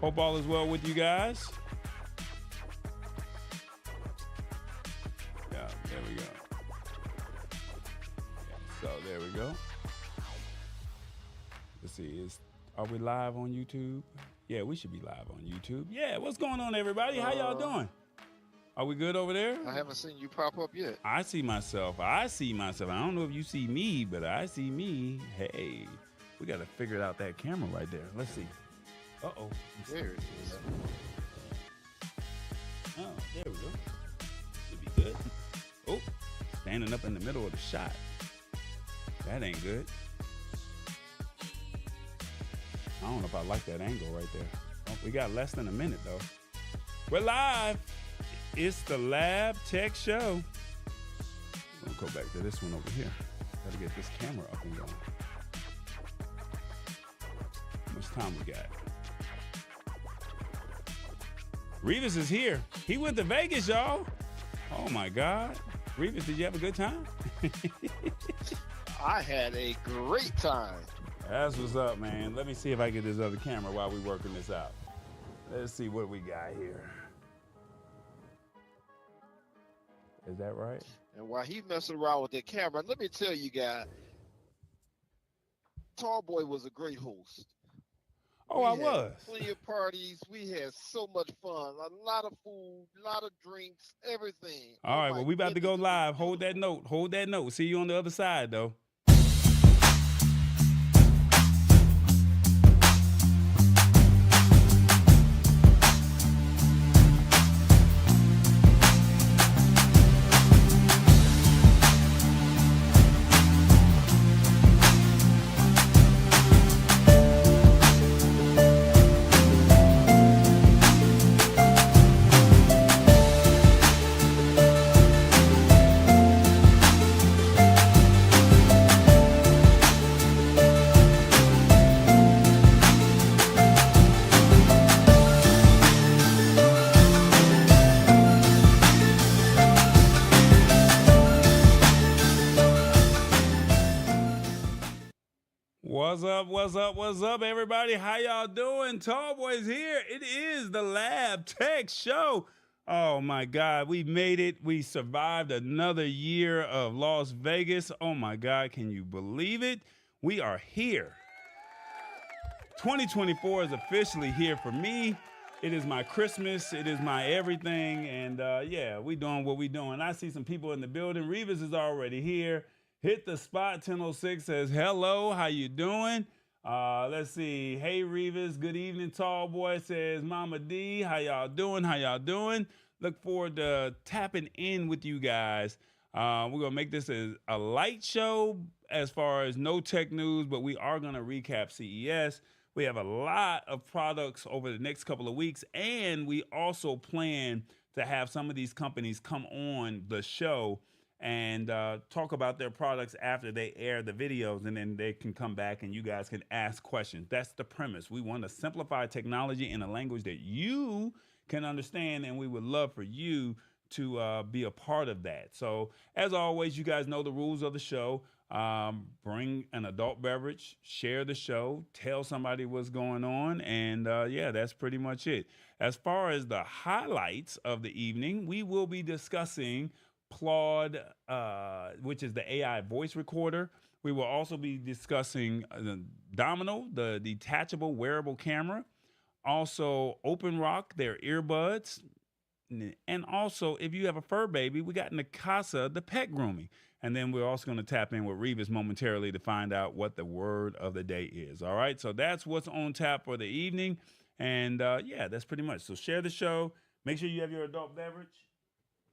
Hope all is well with you guys. Yeah, there we go. So there we go. Let's see, are we live on YouTube? Yeah, we should be live on YouTube. Yeah, what's going on, everybody? How y'all doing? Are we good over there? I haven't seen you pop up yet. I see myself. I don't know if you see me, but I see me. Hey, we got to figure out that camera right there. Let's see. Uh-oh. There it is. Oh, there we go. Should be good. Oh, standing up in the middle of the shot. That ain't good. I don't know if I like that angle right there. Oh, we got less than a minute, though. We're live. It's the Lab Tech Show. We'll go back to this one over here. Gotta get this camera up and going. How much time we got? Revis is here. He went to Vegas, y'all. Oh my God. Revis, did you have a good time? I had a great time. That's what's up, man. Let me see if I get this other camera while we working this out. Let's see what we got here. Is that right? And while he messing around with that camera, let me tell you guys, Tallboy was a great host. Oh, I was. Plenty of parties. We had so much fun. A lot of food, a lot of drinks, everything. All right, well, we about to go live. Hold that note. Hold that note. See you on the other side, though. What's up, everybody? How y'all doing? Tallboy's here. It is the Lab Tech Show. Oh, my God. We made it. We survived another year of Las Vegas. Oh, my God. Can you believe it? We are here. 2024 is officially here for me. It is my Christmas. It is my everything. And, yeah, we doing what we doing. I see some people in the building. Revis is already here. Hit the spot. 1006 says, hello, how you doing? Let's see. Hey, Revis. Good evening, Tallboy. Says, Mama D, how y'all doing? How y'all doing? Look forward to tapping in with you guys. We're going to make this a light show as far as no tech news, but we are going to recap CES. We have a lot of products over the next couple of weeks, and we also plan to have some of these companies come on the show and talk about their products after they air the videos, and then they can come back and you guys can ask questions. That's the premise. We want to simplify technology in a language that you can understand, and we would love for you to be a part of that. So as always, you guys know the rules of the show. Bring an adult beverage, share the show, tell somebody what's going on, and yeah, that's pretty much it. As far as the highlights of the evening, we will be discussing Plaud, which is the AI voice recorder. We will also be discussing the Domono, the detachable wearable camera. Also, OpenRock, their earbuds. And also, if you have a fur baby, we got Neakasa, the pet grooming. And then we're also going to tap in with Revis momentarily to find out what the word of the day is. All right, so that's what's on tap for the evening. And yeah, that's pretty much. So share the show. Make sure you have your adult beverage.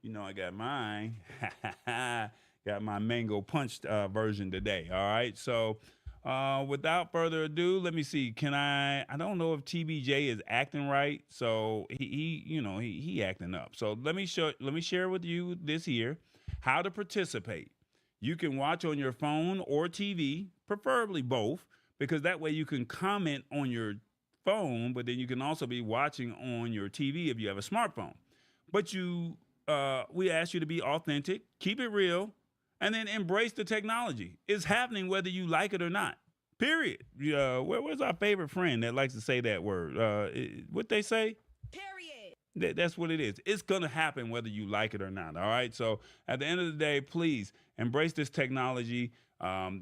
You know I got mine. Got my mango punch version today. All right. So without further ado, let me see. I don't know if TBJ is acting right. So he acting up. So let me share with you this here how to participate. You can watch on your phone or TV, preferably both, because that way you can comment on your phone, but then you can also be watching on your TV if you have a smartphone. But we ask you to be authentic, keep it real, and then embrace the technology. It's happening whether you like it or not. Period. Where's our favorite friend that likes to say that word? What they say? Period. That's what it is. It's going to happen whether you like it or not. All right. So at the end of the day, please embrace this technology.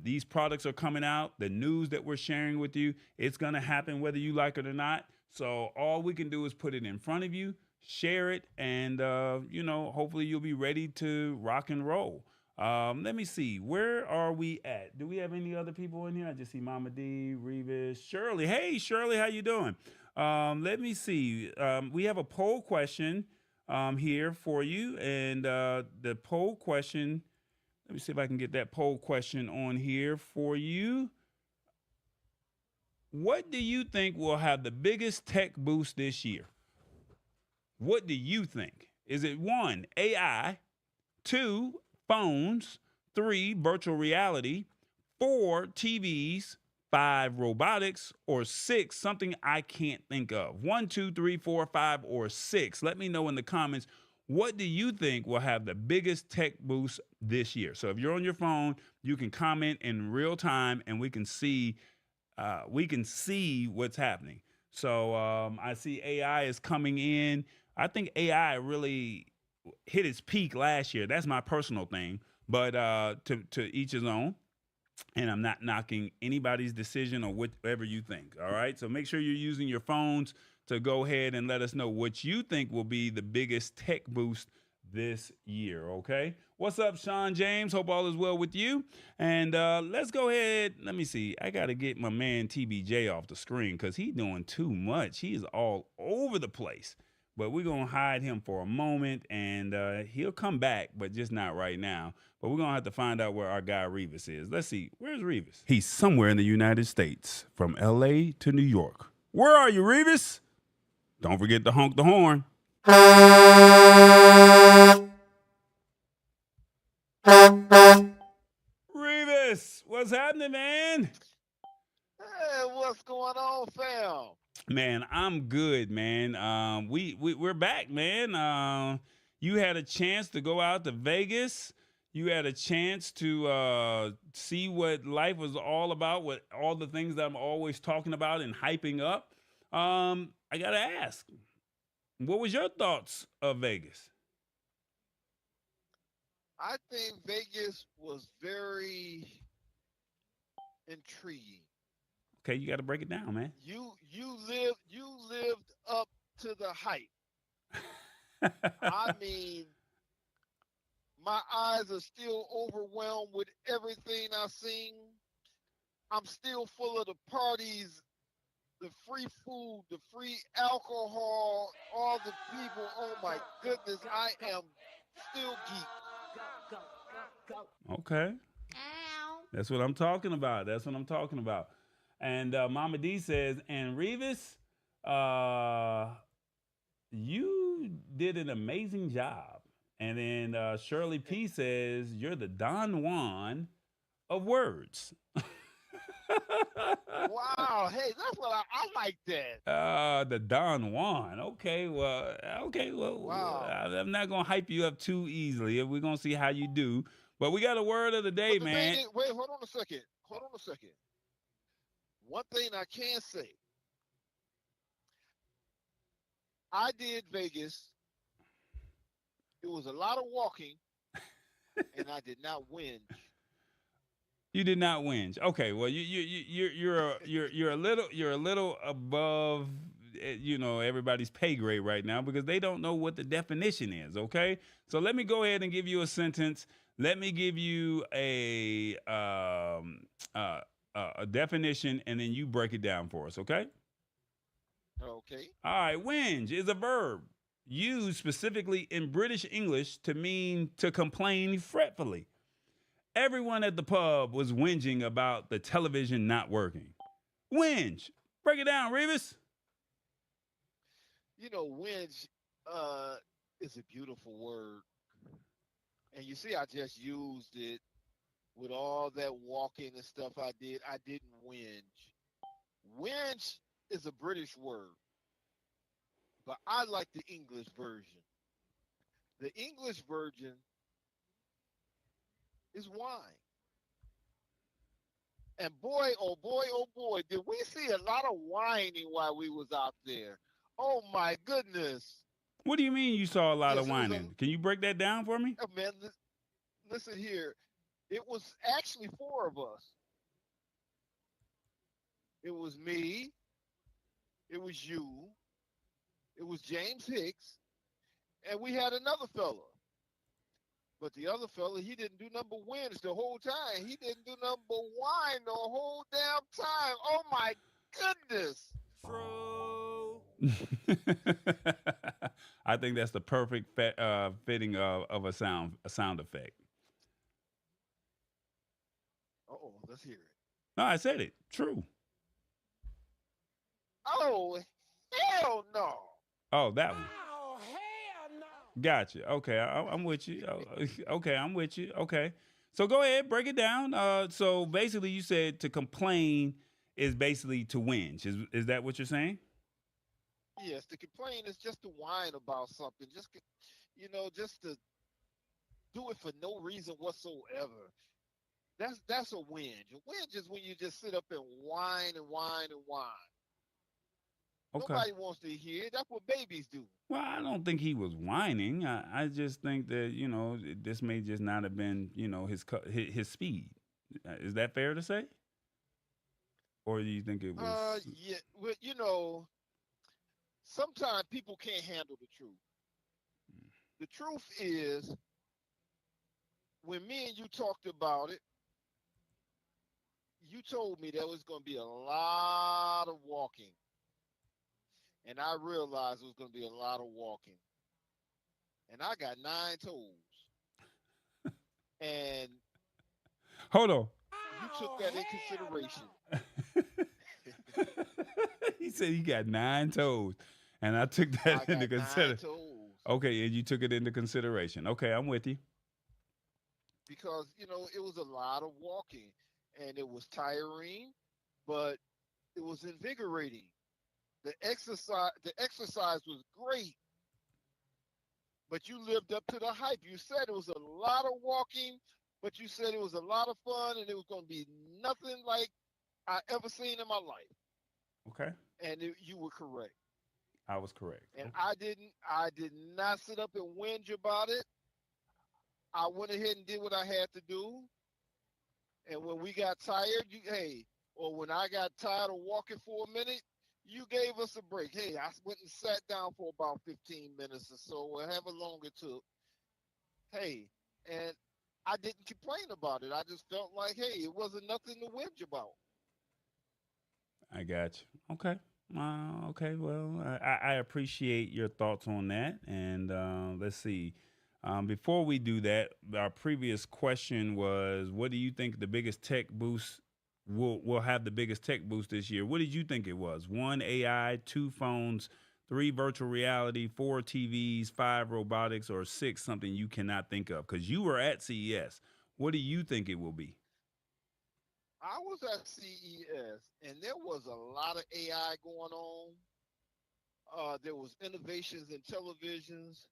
These products are coming out. The news that we're sharing with you, it's going to happen whether you like it or not. So all we can do is put it in front of you, share it, and hopefully you'll be ready to rock and roll. Let me see. Where are we at? Do we have any other people in here? I just see Mama D, Revis, Shirley. Hey, Shirley, how you doing? Let me see. We have a poll question here for you, and the poll question. Let me see if I can get that poll question on here for you. What do you think will have the biggest tech boost this year? What do you think? Is it 1, AI, 2, phones, 3, virtual reality, 4, TVs, 5, robotics, or 6, something I can't think of? 1, 2, 3, 4, 5, or 6. Let me know in the comments. What do you think will have the biggest tech boost this year? So if you're on your phone, you can comment in real time, and we can see what's happening. So I see AI is coming in. I think AI really hit its peak last year. That's my personal thing, but to each his own. And I'm not knocking anybody's decision or whatever you think. All right. So make sure you're using your phones to go ahead and let us know what you think will be the biggest tech boost this year. Okay. What's up, Sean James? Hope all is well with you. And let's go ahead. Let me see. I got to get my man TBJ off the screen because he's doing too much. He is all over the place. But we're going to hide him for a moment, and he'll come back, but just not right now. But we're going to have to find out where our guy Revis is. Let's see. Where's Revis? He's somewhere in the United States, from L.A. to New York. Where are you, Revis? Don't forget to honk the horn. Revis, what's happening, man? Hey, what's going on, fam? Man, I'm good, man. We're back, man. You had a chance to go out to Vegas. You had a chance to see what life was all about, what all the things that I'm always talking about and hyping up. I gotta ask, what was your thoughts of Vegas? I think Vegas was very intriguing. Okay, you got to break it down, man. You lived up to the hype. I mean, my eyes are still overwhelmed with everything I've seen. I'm still full of the parties, the free food, the free alcohol, all the people. Oh my goodness, I am still Okay. Ow. That's what I'm talking about. That's what I'm talking about. And Mama D says, and Revis, you did an amazing job. And then Shirley geek. P says, you're the Don Juan of words. Wow, hey, that's what I like that. The Don Juan. Okay. Well, Wow. I'm not gonna hype you up too easily. We're gonna see how you do. But we got a word of the day, But the thing man. is, wait, hold on a second. Hold on a second. One thing I can say, I did Vegas. It was a lot of walking, and I did not whinge. You did not whinge. Okay, well you're a little above everybody's pay grade right now because they don't know what the definition is. Okay, so let me go ahead and give you a sentence. Let me give you a definition, and then you break it down for us. Okay. Okay. All right. Whinge is a verb used specifically in British English to mean to complain fretfully. Everyone at the pub was whinging about the television not working. Whinge. Break it down, Revis. Whinge uh, is a beautiful word. And you see, I just used it with all that walking and stuff I did. I didn't whinge. Whinge is a British word, but I like the English version. The English version is whine. And boy, oh boy, did we see a lot of whining while we was out there. Oh my goodness. What do you mean you saw a lot of Yes, it was a whining? Can you break that down for me? oh, man. Listen here. It was actually four of us. It was me. It was you. It was James Hicks, and we had another fella. But the other fella, he didn't do number wins the whole time. He didn't do number wine the whole damn time. Oh my goodness. True. I think that's the perfect fitting of a sound effect. Oh, let's hear it. No, I said it. True. Oh, hell no. Oh, that one. Oh, hell no. Gotcha. Okay, I'm with you. Okay, I'm with you. Okay, so go ahead, break it down. So basically, you said to complain is basically to whinge. Is that what you're saying? Yes, to complain is just to whine about something. Just to do it for no reason whatsoever. That's a whinge. A whinge is when you just sit up and whine and whine and whine. Okay. Nobody wants to hear it. That's what babies do. Well, I don't think he was whining. I just think that this may just not have been his speed. Is that fair to say? Or do you think it was? Yeah. Well, sometimes people can't handle the truth. The truth is, when me and you talked about it, you told me there was going to be a lot of walking. And I realized it was going to be a lot of walking. And I got 9 toes. And Hold on. you took that in consideration. He said he got 9 toes, and I took I that into got consideration. 9 toes. Okay, and you took it into consideration. Okay, I'm with you. Because, it was a lot of walking. And it was tiring, but it was invigorating. The exercise was great, but you lived up to the hype. You said it was a lot of walking, but you said it was a lot of fun, and it was going to be nothing like I ever seen in my life. Okay, And you were correct. I was correct. And Okay. I did not sit up and whinge about it. I went ahead and did what I had to do. And when we got tired, or when I got tired of walking for a minute, you gave us a break. Hey, I went and sat down for about 15 minutes or so, or however long it took. Hey, and I didn't complain about it. I just felt like, hey, it wasn't nothing to whinge about. I got you. Okay. Okay. Well, I appreciate your thoughts on that. And let's see. Before we do that, our previous question was, what do you think the biggest tech boost will have the biggest tech boost this year? What did you think it was? One, AI, two, phones, three, virtual reality, four, TVs, five, robotics, or six, something you cannot think of? Because you were at CES. What do you think it will be? I was at CES, and there was a lot of AI going on. There was innovations in televisions.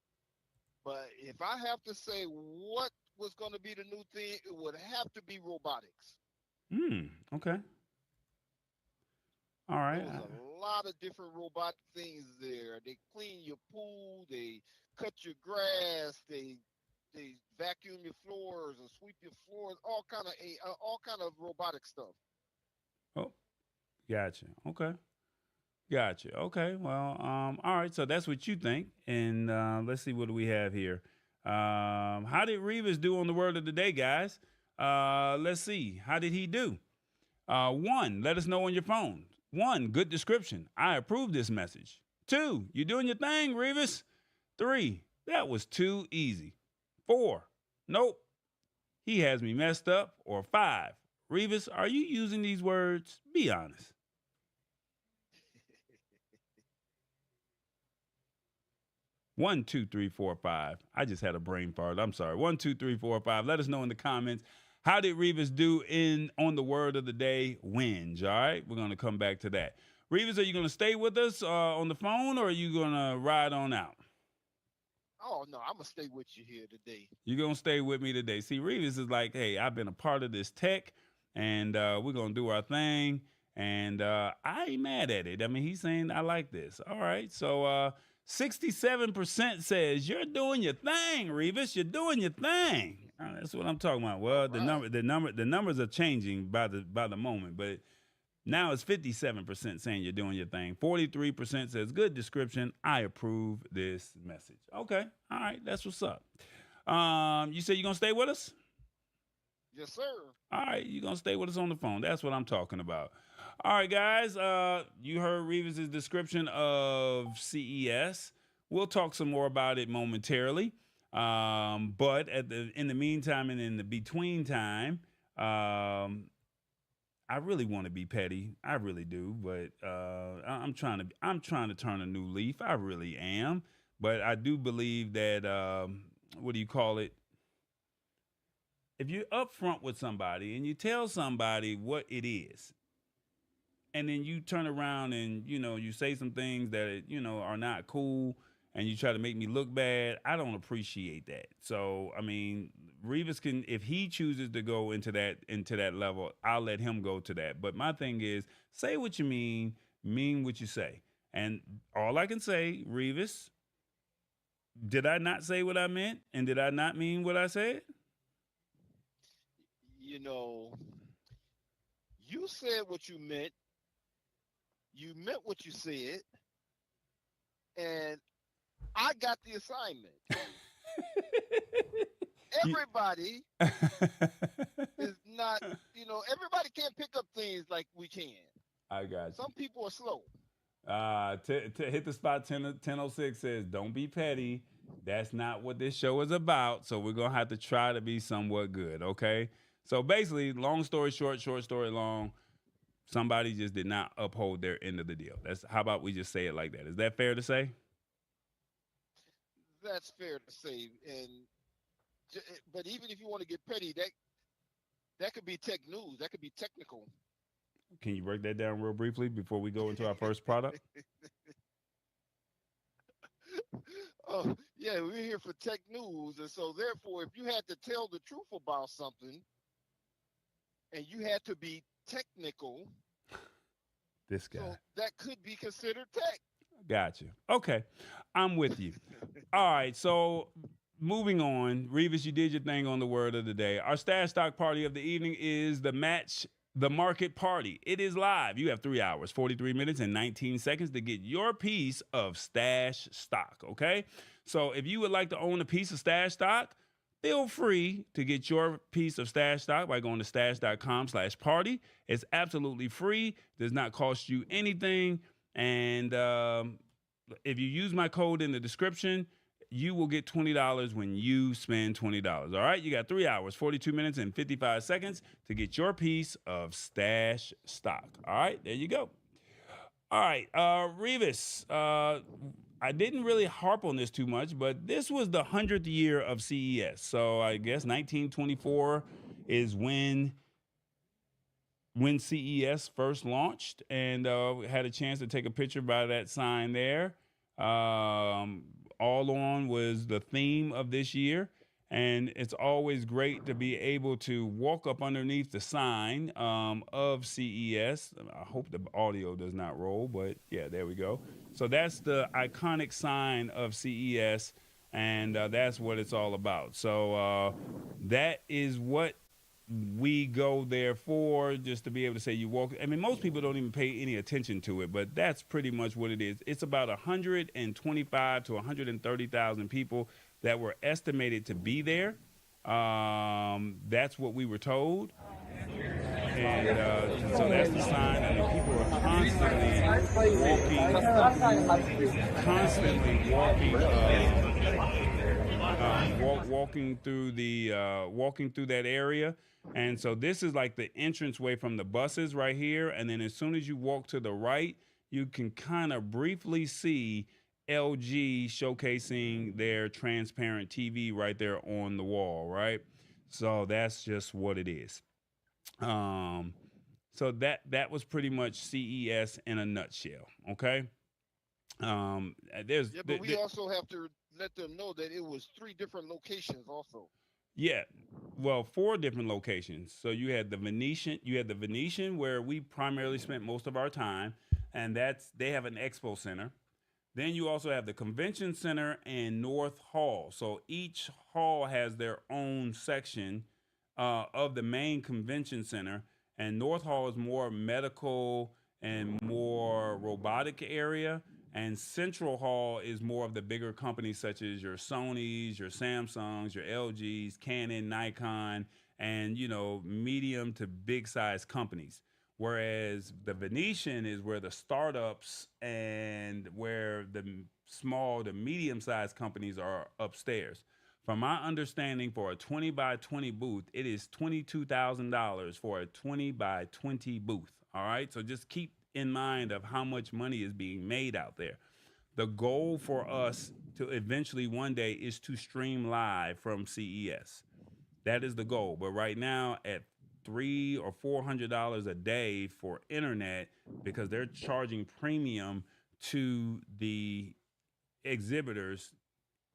But if I have to say what was going to be the new thing, it would have to be robotics. Okay. All There right. was a lot of different robotic things there. They clean your pool, they cut your grass, they vacuum your floors or sweep your floors, all kind of robotic stuff. Oh, gotcha. Okay. Gotcha. Okay. Well, all right. So that's what you think. And let's see what do we have here. How did Revis do on the word of the day, guys? Let's see. How did he do? One, let us know on your phone. One, good description. I approve this message. Two, you're doing your thing, Revis. Three, that was too easy. Four, nope, he has me messed up. Or five, Revis, are you using these words? Be honest. One, two, three, four, five. I just had a brain fart. I'm sorry. One, two, three, four, five. Let us know in the comments. How did Revis do in on the word of the day? Whinge. All right. We're gonna come back to that. Revis, are you gonna stay with us on the phone, or are you gonna ride on out? Oh no, I'm gonna stay with you here today. You're gonna stay with me today. See, Revis is like, hey, I've been a part of this tech, and we're gonna do our thing. And I ain't mad at it. I mean, he's saying I like this. All right, so 67% says you're doing your thing, Revis. You're doing your thing. That's what I'm talking about. Well, Right. the numbers are changing by the moment, but now it's 57% saying you're doing your thing. 43% says good description. I approve this message. Okay, all right, that's what's up. You said you're gonna stay with us? Yes, sir. All right, you're gonna stay with us on the phone. That's what I'm talking about. All right, guys. You heard Revis's description of CES. We'll talk some more about it momentarily. But in the meantime and in the between time, I really want to be petty. I really do, but I'm trying to turn a new leaf. I really am. But I do believe that what do you call it? If you're upfront with somebody and you tell somebody what it is, and then you turn around and you say some things that are not cool, and you try to make me look bad, I don't appreciate that. So I mean, Revis can, if he chooses to go into that level, I'll let him go to that. But my thing is, say what you mean what you say. And all I can say, Revis, did I not say what I meant, and did I not mean what I said? You know, you said what you meant. You meant what you said, and I got the assignment. You- Everybody is not, everybody can't pick up things like we can. I got you. Some people are slow. Hit the spot 1006 says, don't be petty. That's not what this show is about. So we're going to have to try to be somewhat good. Okay. So basically, long story short, short story long, somebody just did not uphold their end of the deal. How about we just say it like that? Is that fair to say? That's fair to say. But even if you want to get petty, that could be tech news. That could be technical. Can you break that down real briefly before we go into our first product? Oh, yeah, we're here for tech news. And so, therefore, if you had to tell the truth about something and you had to be technical, This guy. so that could be considered tech. Gotcha. Okay. I'm with you. All right. So moving on. Revis, you did your thing on the word of the day. Our stash stock party of the evening is the match the market party. It is live. You have 3 hours, 43 minutes, and 19 seconds to get your piece of stash stock. Okay. So if you would like to own a piece of stash stock, feel free to get your piece of stash stock by going to stash.com/party. It's absolutely free, does not cost you anything. And if you use my code in the description, you will get $20 when you spend $20. All right, you got 3 hours, 42 minutes, and 55 seconds to get your piece of stash stock. All right, there you go. All right, Revis, I didn't really harp on this too much, but this was the 100th year of CES. So I guess 1924 is when CES first launched, and had a chance to take a picture by that sign there. All on was the theme of this year, and it's always great to be able to walk up underneath the sign of CES. I hope the audio does not roll, but yeah, there we go. So that's the iconic sign of CES, and that's what it's all about. So that is what we go there for, just to be able to say you walk. I mean, most people don't even pay any attention to it, but that's pretty much what it is. It's about 125 to 130,000 people that were estimated to be there. That's what we were told. And so that's the sign. I mean, people are constantly walking through that area. And so this is like the entranceway from the buses right here. And then as soon as you walk to the right, you can kind of briefly see LG showcasing their transparent TV right there on the wall, right? So that's just what it is. So that was pretty much CES in a nutshell. Okay. Yeah, but we also have to let them know that it was 3 different locations also. Yeah. Well, four different locations. So you had the Venetian where we primarily spent most of our time, and they have an expo center. Then you also have the convention center and North Hall. So each hall has their own section of the main convention center, and North Hall is more medical and more robotic area, and Central Hall is more of the bigger companies such as your Sonys, your Samsungs, your LGs, Canon, Nikon, and medium to big size companies. Whereas the Venetian is where the startups and where the small to medium sized companies are upstairs. From my understanding, for a 20 by 20 booth, it is $22,000 for a 20 by 20 booth. All right. So just keep in mind of how much money is being made out there. The goal for us to eventually one day is to stream live from CES. That is the goal. But right now, at $300 or $400 a day for internet, because they're charging premium to the exhibitors,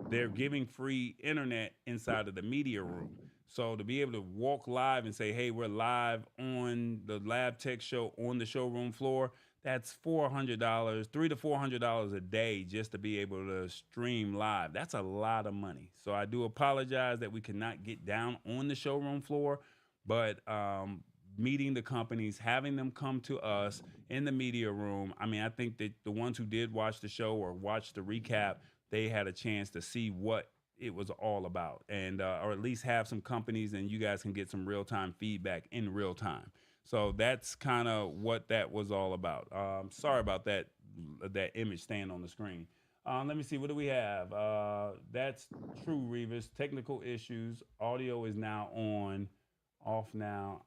they're giving free internet inside of the media room. So to be able to walk live and say, "Hey, we're live on the Lab Tech show on the showroom floor," that's $400, $300 to $400 a day just to be able to stream live. That's a lot of money. So I do apologize that we cannot get down on the showroom floor, but meeting the companies, having them come to us in the media room. I mean, I think that the ones who did watch the show or watch the recap, they had a chance to see what it was all about, and or at least have some companies, and you guys can get some real time feedback in real time. So that's kind of what that was all about. Sorry about that image staying on the screen. Let me see. What do we have? That's true, Revis. Technical issues. Audio is now on, off now.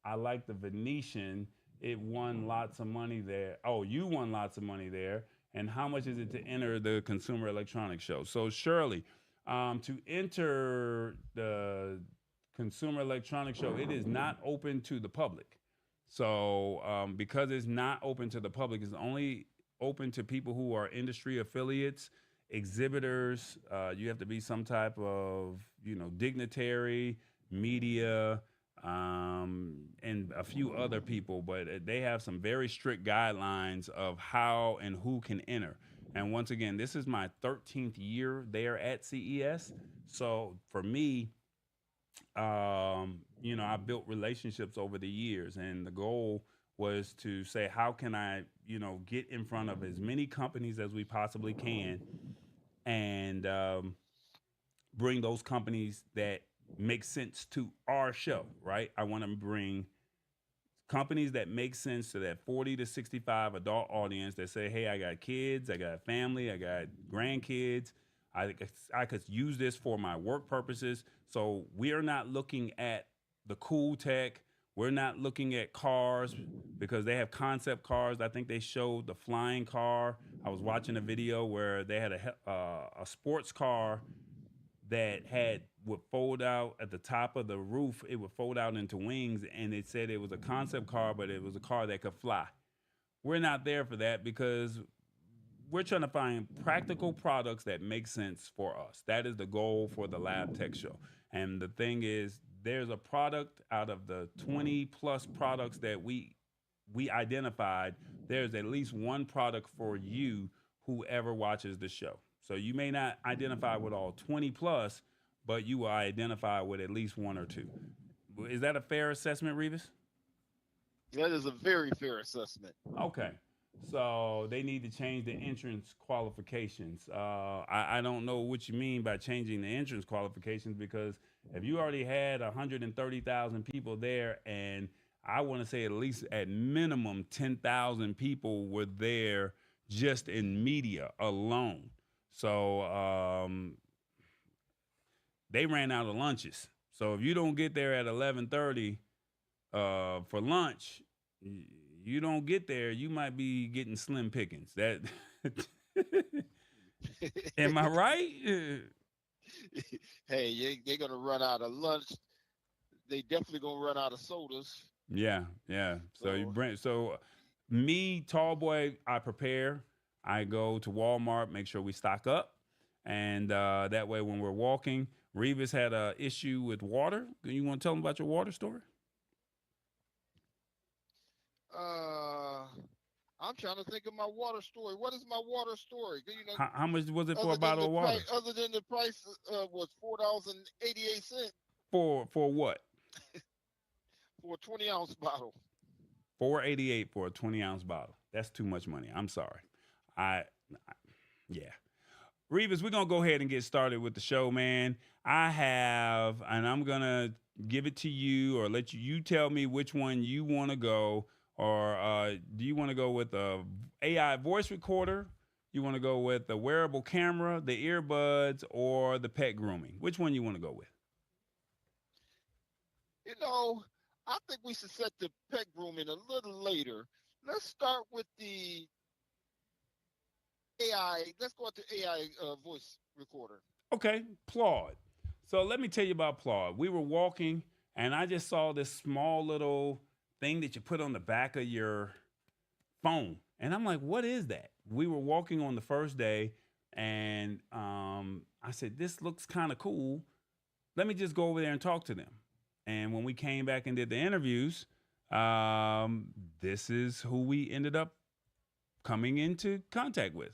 I like the Venetian. It won lots of money there. Oh, you won lots of money there. And how much is it to enter the Consumer Electronics Show? So, Shirley, to enter the Consumer Electronics Show, it is not open to the public. So, because it's not open to the public, it's only open to people who are industry affiliates, exhibitors. You have to be some type of, dignitary, media, and a few other people, but they have some very strict guidelines of how and who can enter. And once again, this is my 13th year there at CES. So for me, I built relationships over the years, and the goal was to say, how can I, get in front of as many companies as we possibly can, and bring those companies that make sense to our show, right? I want to bring companies that make sense to that 40 to 65 adult audience that say, "Hey, I got kids, I got family, I got grandkids. I could use this for my work purposes." So we are not looking at the cool tech. We're not looking at cars because they have concept cars. I think they showed the flying car. I was watching a video where they had a sports car that would fold out at the top of the roof. It would fold out into wings, and it said it was a concept car, but it was a car that could fly. We're not there for that because we're trying to find practical products that make sense for us. That is the goal for the Lab Tech Show. And the thing is, there's a product out of the 20 plus products that we identified. There's at least one product for you, whoever watches the show. So you may not identify with all 20 plus, but you will identify with at least one or two. Is that a fair assessment, Revis? That is a very fair assessment. Okay. So they need to change the entrance qualifications. I don't know what you mean by changing the entrance qualifications, because if you already had 130,000 people there, and I want to say at least at minimum 10,000 people were there just in media alone. So they ran out of lunches. So if you don't get there at 11:30 for lunch, you don't get there, you might be getting slim pickings. That am I right? Hey, they're gonna run out of lunch. They definitely gonna run out of sodas. Yeah, yeah. So you So bring me, tall boy, I prepare. I go to Walmart, make sure we stock up. And that way, when we're walking, Revis had an issue with water. You want to tell them about your water story? I'm trying to think of my water story. What is my water story? You know, How much was it for a bottle of water? Other than the price was $4.88 For what? for a 20-ounce bottle. $4.88 for a 20-ounce bottle. That's too much money. I'm sorry. Yeah. Revis, we're going to go ahead and get started with the show, man. And I'm going to give it to you or let you tell me which one you want to go. Or do you want to go with the AI voice recorder? You want to go with the wearable camera, the earbuds, or the pet grooming? Which one you want to go with? You know, I think we should set the pet grooming a little later. Let's start with the AI. Let's go with the AI voice recorder. Okay, Plaud. So let me tell you about Plaud. We were walking, and I just saw this small little thing that you put on the back of your phone. And I'm like, what is that? We were walking on the first day, and I said, this looks kind of cool. Let me just go over there and talk to them. And when we came back and did the interviews, this is who we ended up coming into contact with,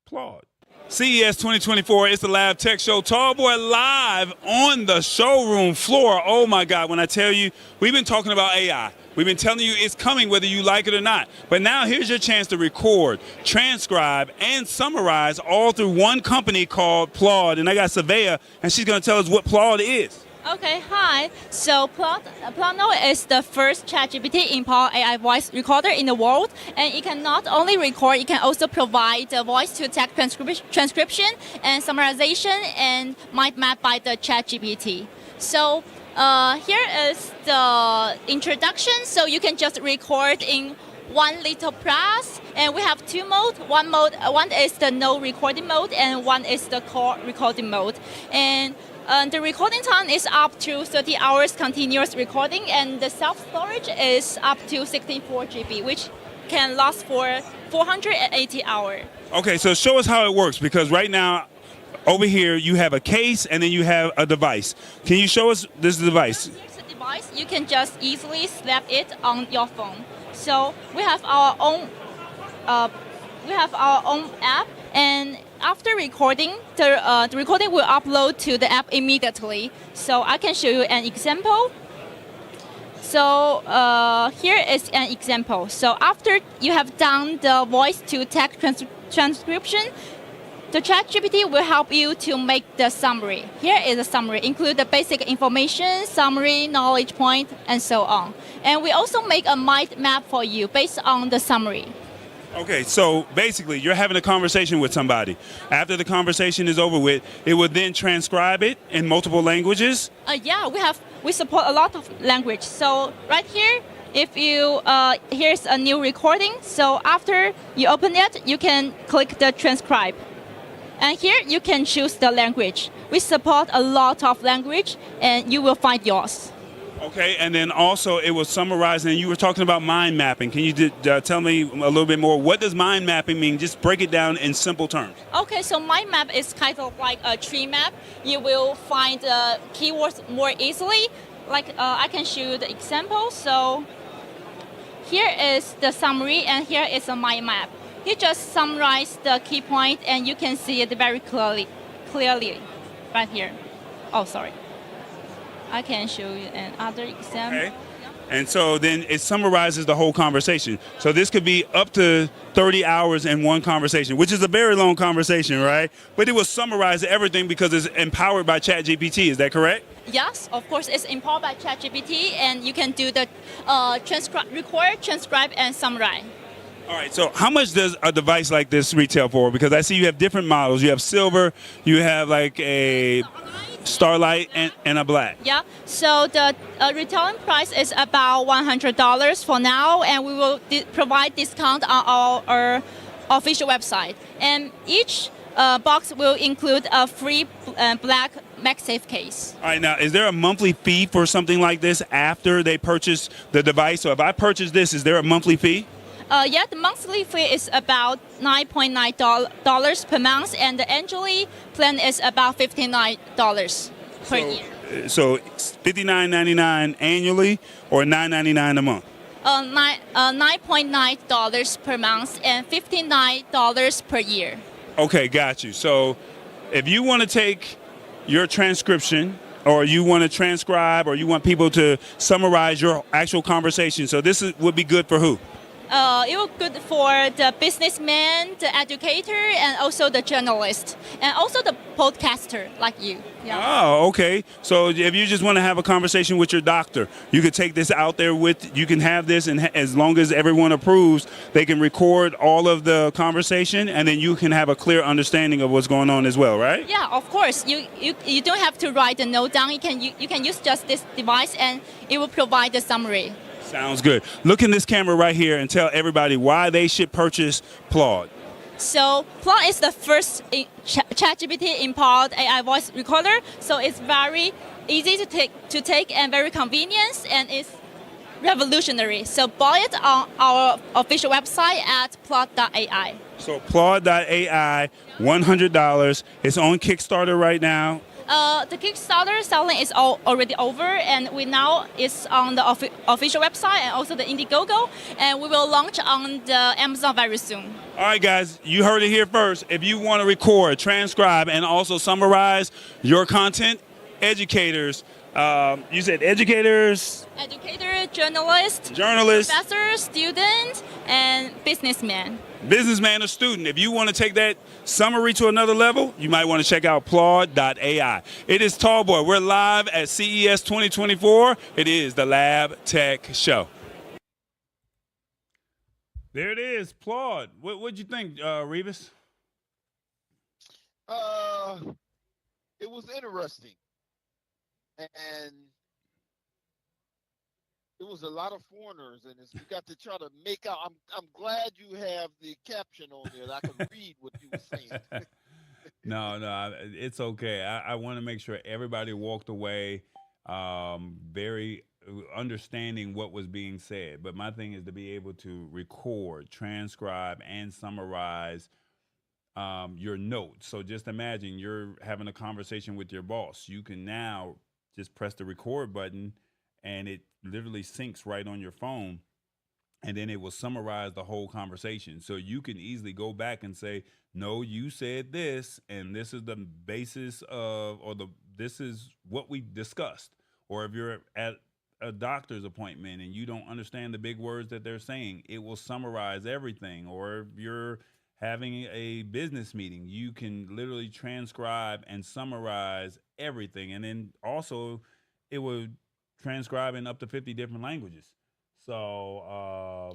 Plaud. CES 2024, it's the Lab Tech Show. Tallboy live on the showroom floor. Oh my God, when I tell you, we've been talking about AI. We've been telling you it's coming whether you like it or not. But now here's your chance to record, transcribe, and summarize all through one company called Plaud. And I got Savea, and she's going to tell us what Plaud is. Okay, hi. So Plaud is the first ChatGPT empowered AI voice recorder in the world, and it can not only record, it can also provide the voice-to-text transcription and summarization and mind map by the ChatGPT. So here is the introduction. So you can just record in one little press, and we have two modes. One is the no recording mode, and one is the call recording mode. And the recording time is up to 30 hours continuous recording, and the self-storage is up to 64 GB, which can last for 480 hours. Okay, so show us how it works, because right now, over here, you have a case and then you have a device. Can you show us this device? Here's the device. You can just easily slap it on your phone. So we have our own app, and after recording, the recording will upload to the app immediately. So I can show you an example. So here is an example. So after you have done the voice-to-text transcription, the ChatGPT will help you to make the summary. Here is a summary, include the basic information, summary, knowledge point, and so on. And we also make a mind map for you based on the summary. Okay, so basically, you're having a conversation with somebody. After the conversation is over with, it would then transcribe it in multiple languages? Yeah, we support a lot of language. So right here, if you here's a new recording. So after you open it, you can click the transcribe. And here you can choose the language. We support a lot of language, and you will find yours. Okay, and then also it was summarizing. You were talking about mind mapping. Can you tell me a little bit more? What does mind mapping mean? Just break it down in simple terms. Okay, so mind map is kind of like a tree map. You will find keywords more easily. Like I can show you the example. So here is the summary, and here is a mind map. You just summarize the key point, and you can see it very clearly right here. Oh, sorry. I can show you another example. Okay. And so then it summarizes the whole conversation. So this could be up to 30 hours in one conversation, which is a very long conversation, right? But it will summarize everything because it's empowered by ChatGPT. Is that correct? Yes, of course, it's empowered by ChatGPT, and you can do the record, transcribe, and summarize. All right, so how much does a device like this retail for? Because I see you have different models. You have silver, you have like a Starlight, and a black. Yeah, so the retailing price is about $100 for now, and we will provide discount on our official website. And each box will include a free black MagSafe case. All right, now, is there a monthly fee for something like this after they purchase the device? So if I purchase this, is there a monthly fee? Yeah, the monthly fee is about $9.9 per month, and the annually plan is about $59 per year. So $59.99 annually or $9.99 a month? $9.9 per month and $59 per year. Okay, got you. So if you want to take your transcription or you want to transcribe or you want people to summarize your actual conversation, so would be good for who? It was good for the businessman, the educator, and also the journalist, and also the podcaster like you. Yeah. Oh, okay. So if you just want to have a conversation with your doctor, you could take this out there you can have this, and as long as everyone approves, they can record all of the conversation, and then you can have a clear understanding of what's going on as well, right? Yeah, of course. You don't have to write the note down. You can use just this device, and it will provide the summary. Sounds good. Look in this camera right here and tell everybody why they should purchase Plaud. So Plaud is the first ChatGPT empowered AI voice recorder. So it's very easy to take and very convenient, and it's revolutionary. So buy it on our official website at Plaud.ai. So Plaud.ai, $100. It's on Kickstarter right now. The Kickstarter selling is already over, and we now is on the official website and also the Indiegogo, and we will launch on the Amazon very soon. All right, guys, you heard it here first. If you want to record, transcribe, and also summarize your content, educators, you said educators? Educator, journalist, professor, student, and businessman. Businessman or student. If you want to take that summary to another level, you might want to check out Plaud.ai. It is Tallboy. We're live at CES 2024. It is the Lab Tech Show. There it is, Plaud. What'd you think, Revis? It was interesting, and it was a lot of foreigners, and you got to try to make out. I'm glad you have the caption on there that I can read what you were saying. No, it's okay. I want to make sure everybody walked away very understanding what was being said. But my thing is to be able to record, transcribe, and summarize your notes. So just imagine you're having a conversation with your boss. You can now just press the record button, and it literally syncs right on your phone, and then it will summarize the whole conversation. So you can easily go back and say, no, you said this, and this is the basis of, this is what we discussed. Or if you're at a doctor's appointment and you don't understand the big words that they're saying, it will summarize everything. Or if you're having a business meeting, you can literally transcribe and summarize everything. And then also it will transcribe in up to 50 different languages. So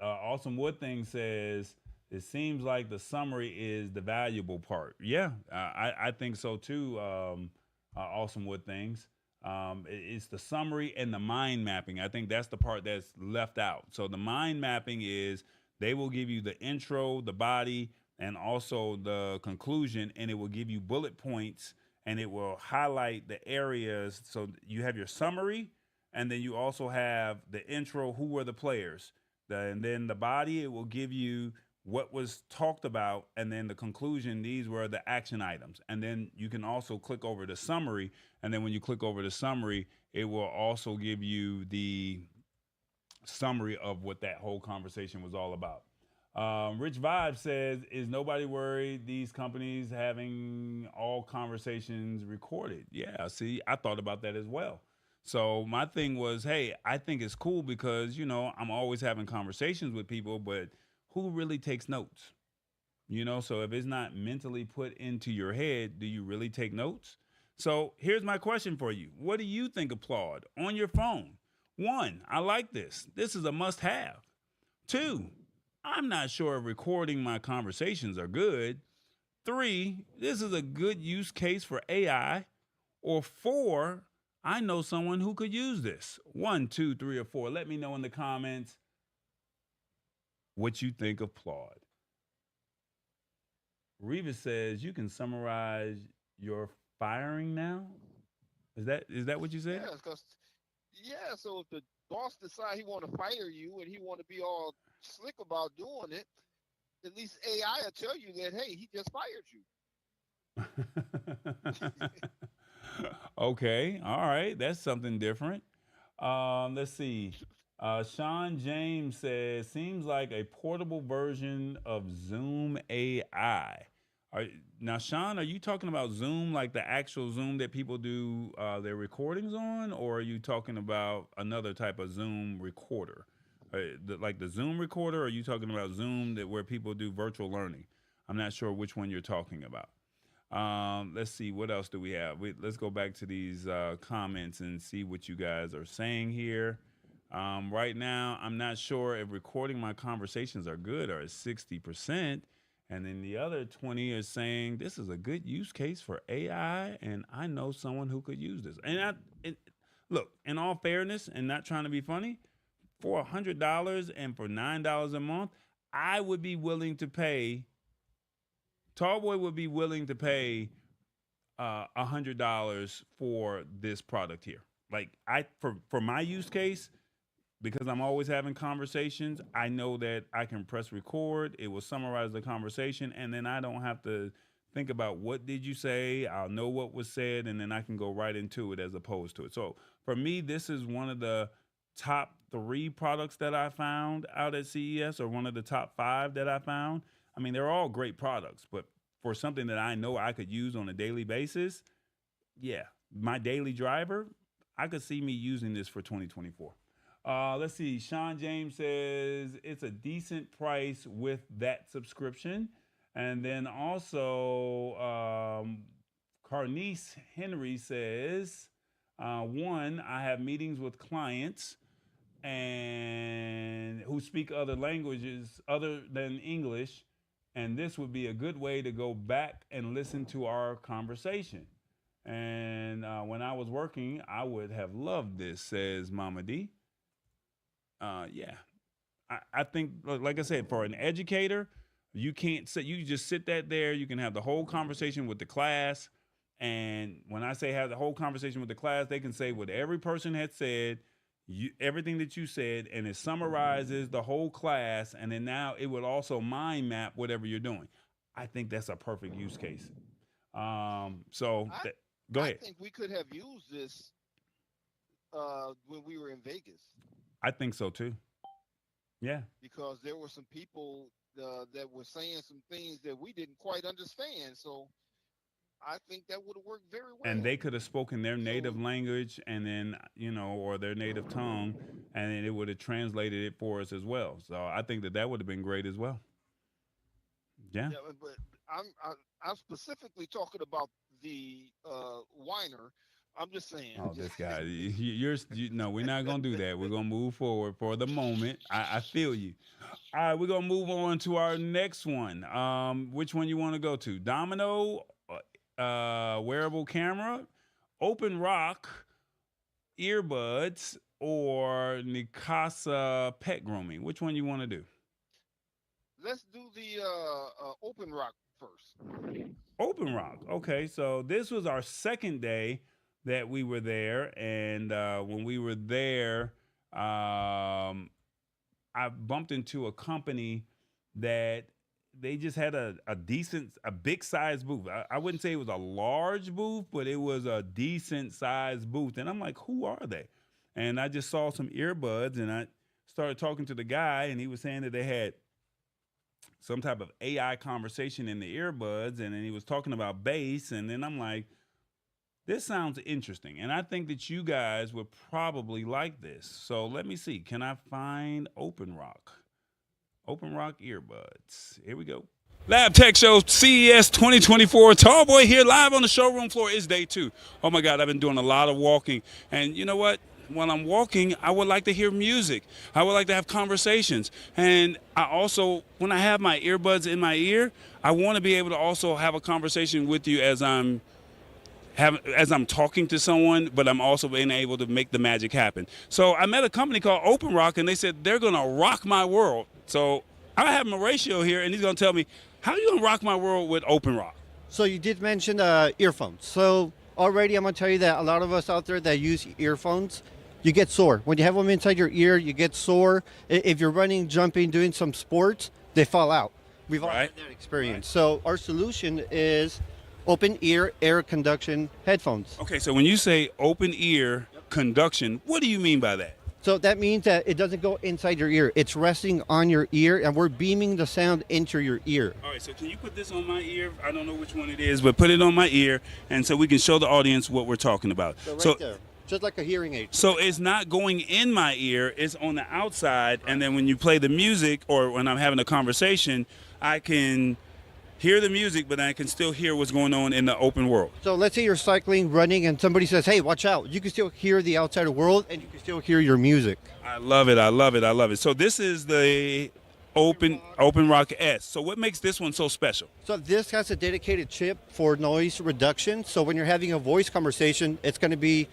Awesome Wood Thing says, it seems like the summary is the valuable part. Yeah, I think so too, Awesome Wood Things. It's the summary and the mind mapping. I think that's the part that's left out. So the mind mapping is they will give you the intro, the body, and also the conclusion, and it will give you bullet points, and it will highlight the areas. So you have your summary, and then you also have the intro, who were the players. And then the body, it will give you what was talked about, and then the conclusion, these were the action items. And then you can also click over the summary, and then when you click over the summary, it will also give you the summary of what that whole conversation was all about. Rich Vibe says, is nobody worried these companies having all conversations recorded? Yeah, see, I thought about that as well. So my thing was, hey, I think it's cool because, you know, I'm always having conversations with people, but who really takes notes? You know, so if it's not mentally put into your head, do you really take notes? So here's my question for you. What do you think of Plaud on your phone? 1, I like this. This is a must have. 2, I'm not sure if recording my conversations are good. 3, this is a good use case for AI. Or 4, I know someone who could use this. 1, 2, 3, or 4. Let me know in the comments what you think of Plaud. Revis says you can summarize your firing now. Is that what you said? Yeah, so if the boss decide he want to fire you and he want to be all slick about doing it, at least AI will tell you that, hey, he just fired you. Okay, all right, that's something different. Let's see. Sean James says, seems like a portable version of Zoom AI. Are, now, Sean, are you talking about Zoom, like the actual Zoom that people do their recordings on, or are you talking about another type of Zoom recorder? Like the Zoom recorder, or are you talking about Zoom that where people do virtual learning? I'm not sure which one you're talking about. Let's see, what else do we have? Let's go back to these comments and see what you guys are saying here. Right now, I'm not sure if recording my conversations are good or at 60%. And then the other 20 is saying this is a good use case for AI, and I know someone who could use this. And look, in all fairness, and not trying to be funny, for $100 and for $9 a month, I would be willing to pay. Tallboy would be willing to pay $100 for this product here. Like for my use case, because I'm always having conversations, I know that I can press record. It will summarize the conversation, and then I don't have to think about what did you say. I'll know what was said, and then I can go right into it as opposed to it. So for me, this is one of the top 3 products that I found out at CES, or one of the top 5 that I found. I mean, they're all great products, but for something that I know I could use on a daily basis, yeah, my daily driver, I could see me using this for 2024. Let's see. Sean James says it's a decent price with that subscription. And then also, Carnice Henry says, one, I have meetings with clients and who speak other languages other than English, and this would be a good way to go back and listen to our conversation. And when I was working, I would have loved this, says Mama D. Yeah, I think, like I said, for an educator, you can't sit, you just sit that there. You can have the whole conversation with the class. And when I say have the whole conversation with the class, they can say what every person had said, everything that you said, and it summarizes the whole class. And then now it would also mind map whatever you're doing. I think that's a perfect use case. Go ahead. I think we could have used this when we were in Vegas. I think so too. Yeah. Because there were some people that were saying some things that we didn't quite understand. So I think that would have worked very well. And they could have spoken their native language, and then, or their native tongue, and then it would have translated it for us as well. So I think that would have been great as well. Yeah. But I'm specifically talking about the whiner. I'm just saying. Oh, this guy. No, we're not going to do that. We're going to move forward for the moment. I feel you. All right, we're going to move on to our next one. Which one you want to go to? Domono, wearable camera, Open Rock, earbuds, or Neakasa Pet grooming? Which one you want to do? Let's do the Open Rock first. Open Rock. Okay, so this was our second day that we were there, and when we were there, I bumped into a company that they just had a big size booth. I wouldn't say it was a large booth, but it was a decent sized booth. And I'm like, who are they? And I just saw some earbuds, and I started talking to the guy, and he was saying that they had some type of AI conversation in the earbuds, and then he was talking about bass, and then I'm like, this sounds interesting, and I think that you guys would probably like this. So let me see. Can I find Open Rock? Open Rock earbuds. Here we go. Lab Tech Show CES 2024. Tallboy here live on the showroom floor. It's day 2. Oh my God, I've been doing a lot of walking, and you know what? When I'm walking, I would like to hear music. I would like to have conversations. And I also, when I have my earbuds in my ear, I want to be able to also have a conversation with you as I'm talking to someone, but I'm also being able to make the magic happen. So I met a company called Open Rock, and they said they're going to rock my world. So I have Mauricio here, and he's going to tell me, how are you going to rock my world with Open Rock? So you did mention earphones. So already I'm going to tell you that a lot of us out there that use earphones, you get sore. When you have them inside your ear, you get sore. If you're running, jumping, doing some sports, they fall out. We've all had that experience. So our solution is open ear air conduction headphones. Okay, so when you say open ear conduction, what do you mean by that? So that means that it doesn't go inside your ear. It's resting on your ear, and we're beaming the sound into your ear. All right, so can you put this on my ear? I don't know which one it is, but put it on my ear, and so we can show the audience what we're talking about. So right there, just like a hearing aid. So it's not going in my ear, it's on the outside, and then when you play the music or when I'm having a conversation, I can hear the music, but I can still hear what's going on in the open world. So let's say you're cycling, running, and somebody says, hey, watch out. You can still hear the outside world, and you can still hear your music. I love it, I love it, I love it. So this is the Open Rock S. So what makes this one so special? So this has a dedicated chip for noise reduction. So when you're having a voice conversation, it's going to be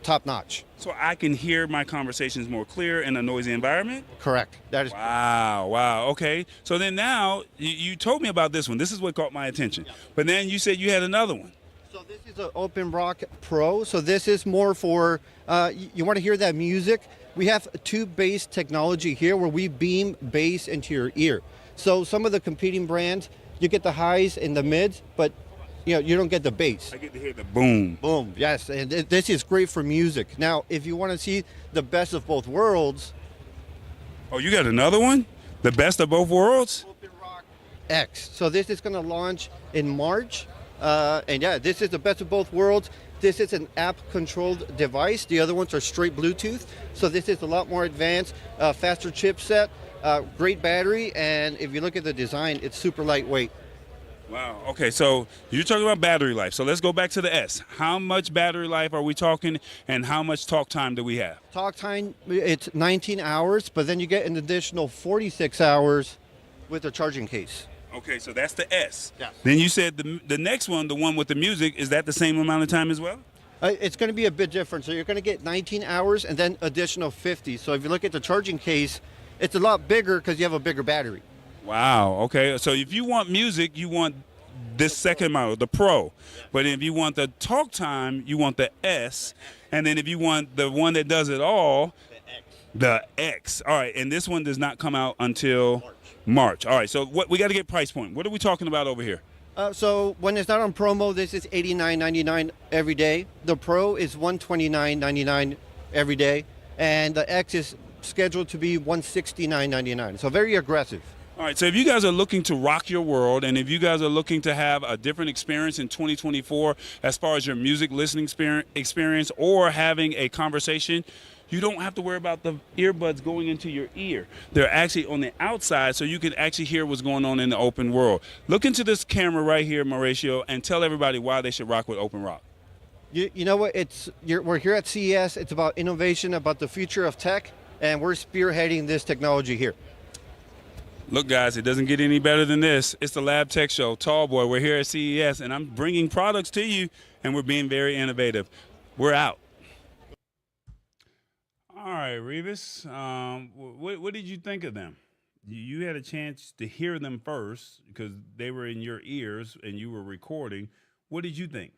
top notch. So I can hear my conversations more clear in a noisy environment? Correct. That is wow, wow. Okay. So then now you told me about this one. This is what caught my attention. But then you said you had another one. So this is an Open Rock Pro. So this is more for you want to hear that music. We have tube-based technology here where we beam bass into your ear. So some of the competing brands, you get the highs and the mids, but you don't get the bass. I get to hear the boom. Boom, yes. And this is great for music. Now, if you want to see the best of both worlds. Oh, you got another one? The best of both worlds? Open Rock X. So this is going to launch in March. And yeah, this is the best of both worlds. This is an app-controlled device. The other ones are straight Bluetooth. So this is a lot more advanced, faster chipset, great battery. And if you look at the design, it's super lightweight. Wow. Okay, so you're talking about battery life. So let's go back to the S. How much battery life are we talking, and how much talk time do we have? Talk time, it's 19 hours, but then you get an additional 46 hours with a charging case. Okay, so that's the S. Yes. Then you said the next one, the one with the music, is that the same amount of time as well? It's going to be a bit different. So you're going to get 19 hours and then additional 50. So if you look at the charging case, it's a lot bigger because you have a bigger battery. Wow. Okay. So if you want music, you want this second model, the Pro. But if you want the talk time, you want the S. And then if you want the one that does it all, the X. All right. And this one does not come out until March. All right. So what we got to get price point. What are we talking about over here? So when it's not on promo, this is $89.99 every day. The Pro is $129.99 every day. And the X is scheduled to be $169.99. So very aggressive. All right, so if you guys are looking to rock your world, and if you guys are looking to have a different experience in 2024 as far as your music listening experience or having a conversation, you don't have to worry about the earbuds going into your ear. They're actually on the outside, so you can actually hear what's going on in the open world. Look into this camera right here, Mauricio, and tell everybody why they should rock with Open Rock. You know what? We're here at CES. It's about innovation, about the future of tech, and we're spearheading this technology here. Look, guys, it doesn't get any better than this. It's the Lab Tech Show. Tallboy, we're here at CES, and I'm bringing products to you, and we're being very innovative. We're out. All right, Revis, what did you think of them? You had a chance to hear them first because they were in your ears and you were recording. What did you think?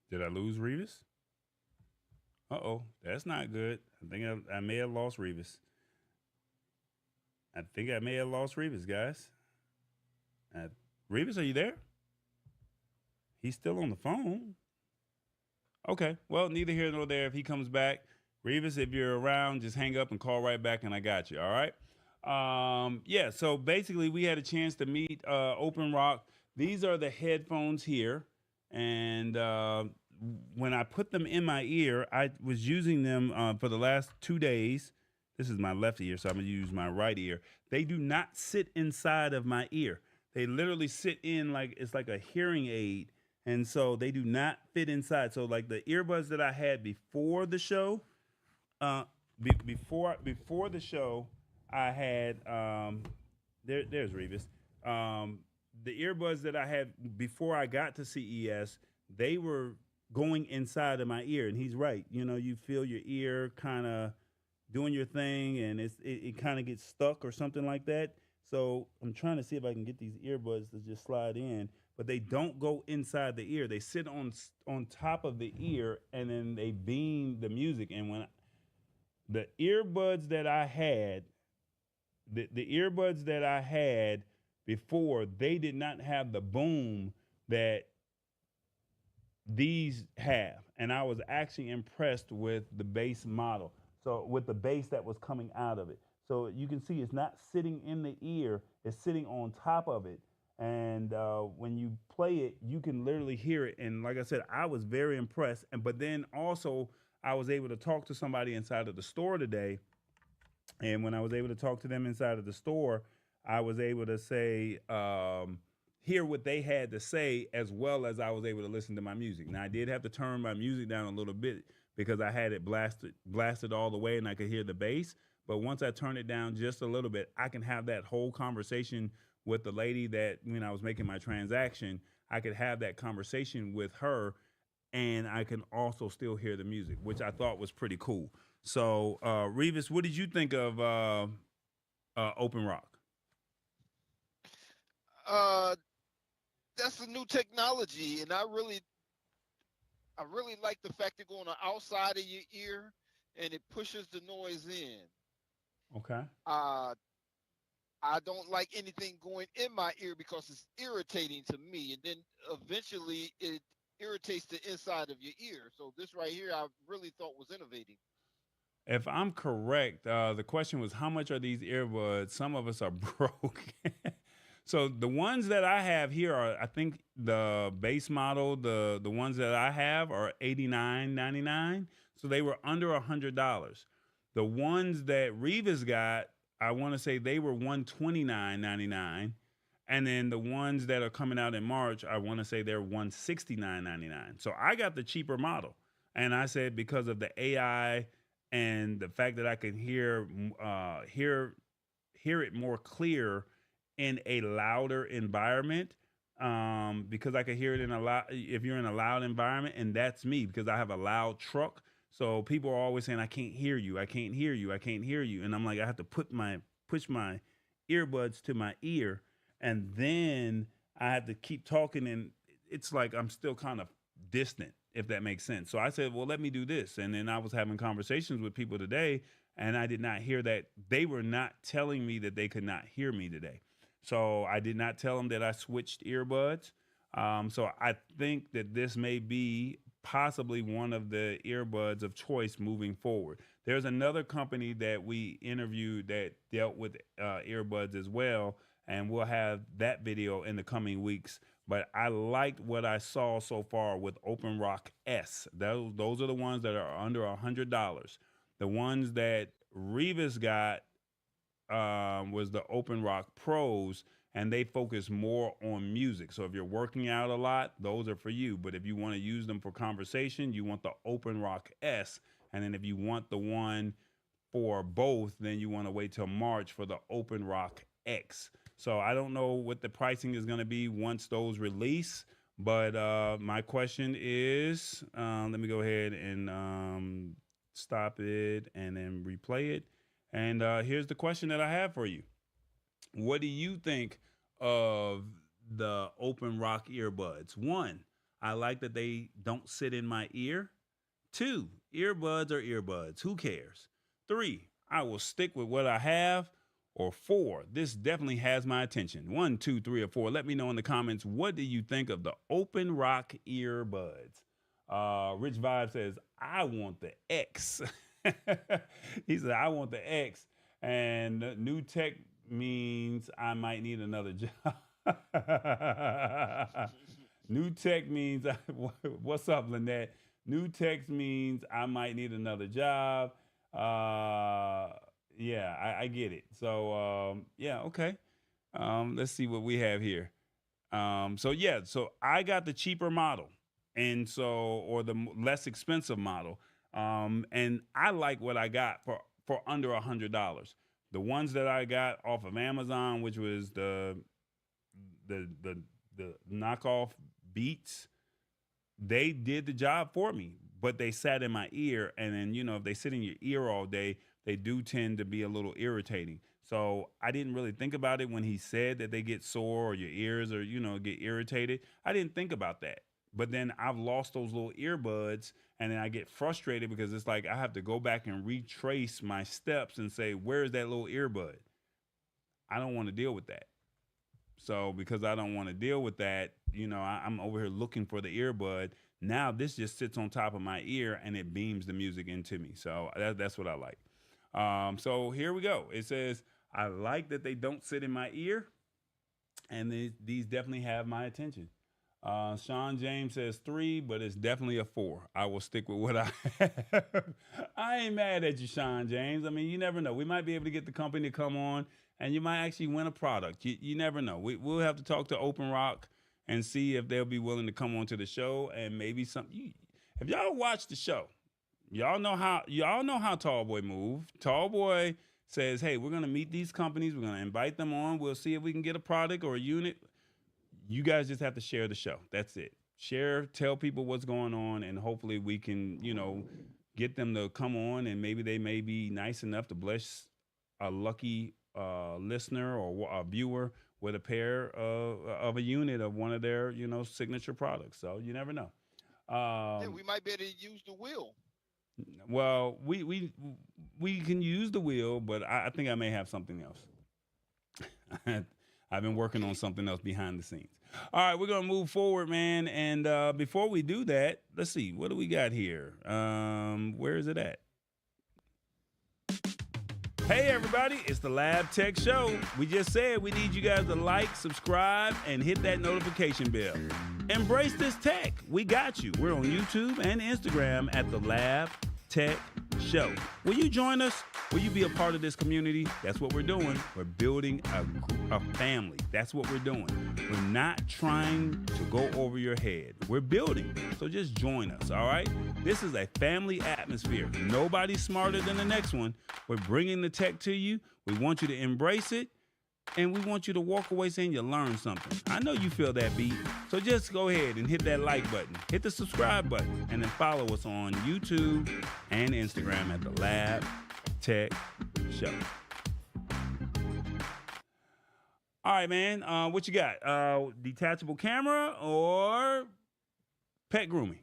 Did I lose Revis? Uh-oh, that's not good. I think I may have lost Revis. I think I may have lost Revis, guys. Revis, are you there? He's still on the phone. Okay, well, neither here nor there. If he comes back, Revis, if you're around, just hang up and call right back, and I got you, all right? Yeah, so basically we had a chance to meet Open Rock. These are the headphones here, and when I put them in my ear, I was using them for the last 2 days. This is my left ear, so I'm going to use my right ear. They do not sit inside of my ear. They literally sit in like it's like a hearing aid, and so they do not fit inside. So like the earbuds that I had before the show, before the show, I had there's Revis. The earbuds that I had before I got to CES, they were going inside of my ear, and he's right. You know, you feel your ear kind of doing your thing, and it kind of gets stuck or something like that. So I'm trying to see if I can get these earbuds to just slide in, but they don't go inside the ear. They sit on top of the ear, and then they beam the music. And when the earbuds that I had, the earbuds that I had before, they did not have the boom that these have, and I was actually impressed with the base model. So with the bass that was coming out of it, so you can see it's not sitting in the ear; it's sitting on top of it. And when you play it, you can literally hear it. And like I said, I was very impressed. And but then also, I was able to talk to somebody inside of the store today, and when I was able to talk to them inside of the store, I was able to say, hear what they had to say, as well as I was able to listen to my music. Now I did have to turn my music down a little bit because I had it blasted all the way, and I could hear the bass. But once I turn it down just a little bit, I can have that whole conversation with the lady that when I was making my transaction, I could have that conversation with her, and I can also still hear the music, which I thought was pretty cool. So, Revis, what did you think of Open Rock? Uh, that's a new technology, and I really like the fact it go on the outside of your ear, and it pushes the noise in. Okay. Uh, I don't like anything going in my ear because it's irritating to me, and then eventually it irritates the inside of your ear. So this right here, I really thought was innovating. If I'm correct, the question was how much are these earbuds? Some of us are broke. So the ones that I have here are, I think the base model, the ones that I have are $89.99. So they were under $100. The ones that Revis got, I want to say they were $129.99. And then the ones that are coming out in March, I want to say they're $169.99. So I got the cheaper model. And I said because of the AI and the fact that I can hear it more clear in a louder environment, because I can hear it in a loud, if you're in a loud environment, and that's me because I have a loud truck. So people are always saying, I can't hear you, I can't hear you, I can't hear you. And I'm like, I have to push my earbuds to my ear, and then I have to keep talking, and it's like I'm still kind of distant, if that makes sense. So I said, well, let me do this. And then I was having conversations with people today, and I did not hear that. They were not telling me that they could not hear me today. So I did not tell them that I switched earbuds. So I think that this may be possibly one of the earbuds of choice moving forward. There's another company that we interviewed that dealt with earbuds as well, and we'll have that video in the coming weeks. But I liked what I saw so far with Open Rock S. Those are the ones that are under $100. The ones that Revis got was the Open Rock Pros, and they focus more on music. So if you're working out a lot, those are for you. But if you want to use them for conversation, you want the Open Rock S. And then if you want the one for both, then you want to wait till March for the Open Rock X. So I don't know what the pricing is going to be once those release. But my question is, let me go ahead and stop it and then replay it. And here's the question that I have for you. What do you think of the Open Rock earbuds? One, I like that they don't sit in my ear. Two, earbuds are earbuds. Who cares? Three, I will stick with what I have. Or four, this definitely has my attention. 1, 2, 3, or 4. Let me know in the comments, what do you think of the Open Rock earbuds? Rich Vibe says, I want the X. He said, I want the X. And new tech means I might need another job. New tech means, what's up, Lynette? New tech means I might need another job. Yeah, I get it. So, yeah, okay. Let's see what we have here. So I got the cheaper model, and or the less expensive model. And I like what I got for under $100. The ones that I got off of Amazon, which was the knockoff Beats, they did the job for me, but they sat in my ear. And then, if they sit in your ear all day, they do tend to be a little irritating. So I didn't really think about it when he said that they get sore or your ears or, get irritated. I didn't think about that. But then I've lost those little earbuds and then I get frustrated because it's like I have to go back and retrace my steps and say, where's that little earbud? I don't want to deal with that. So because I don't want to deal with that, I'm over here looking for the earbud. Now this just sits on top of my ear and it beams the music into me. So that's what I like. So here we go. It says, I like that they don't sit in my ear, and these definitely have my attention. Sean James says 3, but it's definitely a 4. I will stick with what I have. I ain't mad at you, Sean James. I mean, you never know. We might be able to get the company to come on, and you might actually win a product. You never know. We'll have to talk to Open Rock and see if they'll be willing to come on to the show, and maybe something. If y'all watch the show, y'all know how Tallboy move. Tallboy says, hey, we're going to meet these companies. We're going to invite them on. We'll see if we can get a product or a unit. You guys just have to share the show. That's it. Share, tell people what's going on, and hopefully we can, get them to come on, and maybe they may be nice enough to bless a lucky listener or a viewer with a pair of a unit of one of their, signature products. So you never know. Yeah, we might be able to use the wheel. Well, we can use the wheel, but I think I may have something else. I've been working on something else behind the scenes. All right, we're going to move forward, man. And before we do that, let's see. What do we got here? Where is it at? Hey, everybody. It's the Lab Tech Show. We just said we need you guys to like, subscribe, and hit that notification bell. Embrace this tech. We got you. We're on YouTube and Instagram at the Lab Tech Show. Will you join us? Will you be a part of this community? That's what we're doing. We're building a family. That's what we're doing. We're not trying to go over your head. We're building. So just join us, all right? This is a family atmosphere. Nobody's smarter than the next one. We're bringing the tech to you. We want you to embrace it. And we want you to walk away saying you learned something. I know you feel that beat. So just go ahead and hit that like button. Hit the subscribe button. And then follow us on YouTube and Instagram at the Lab Tech Show. All right, man. What you got? Detachable camera or pet grooming?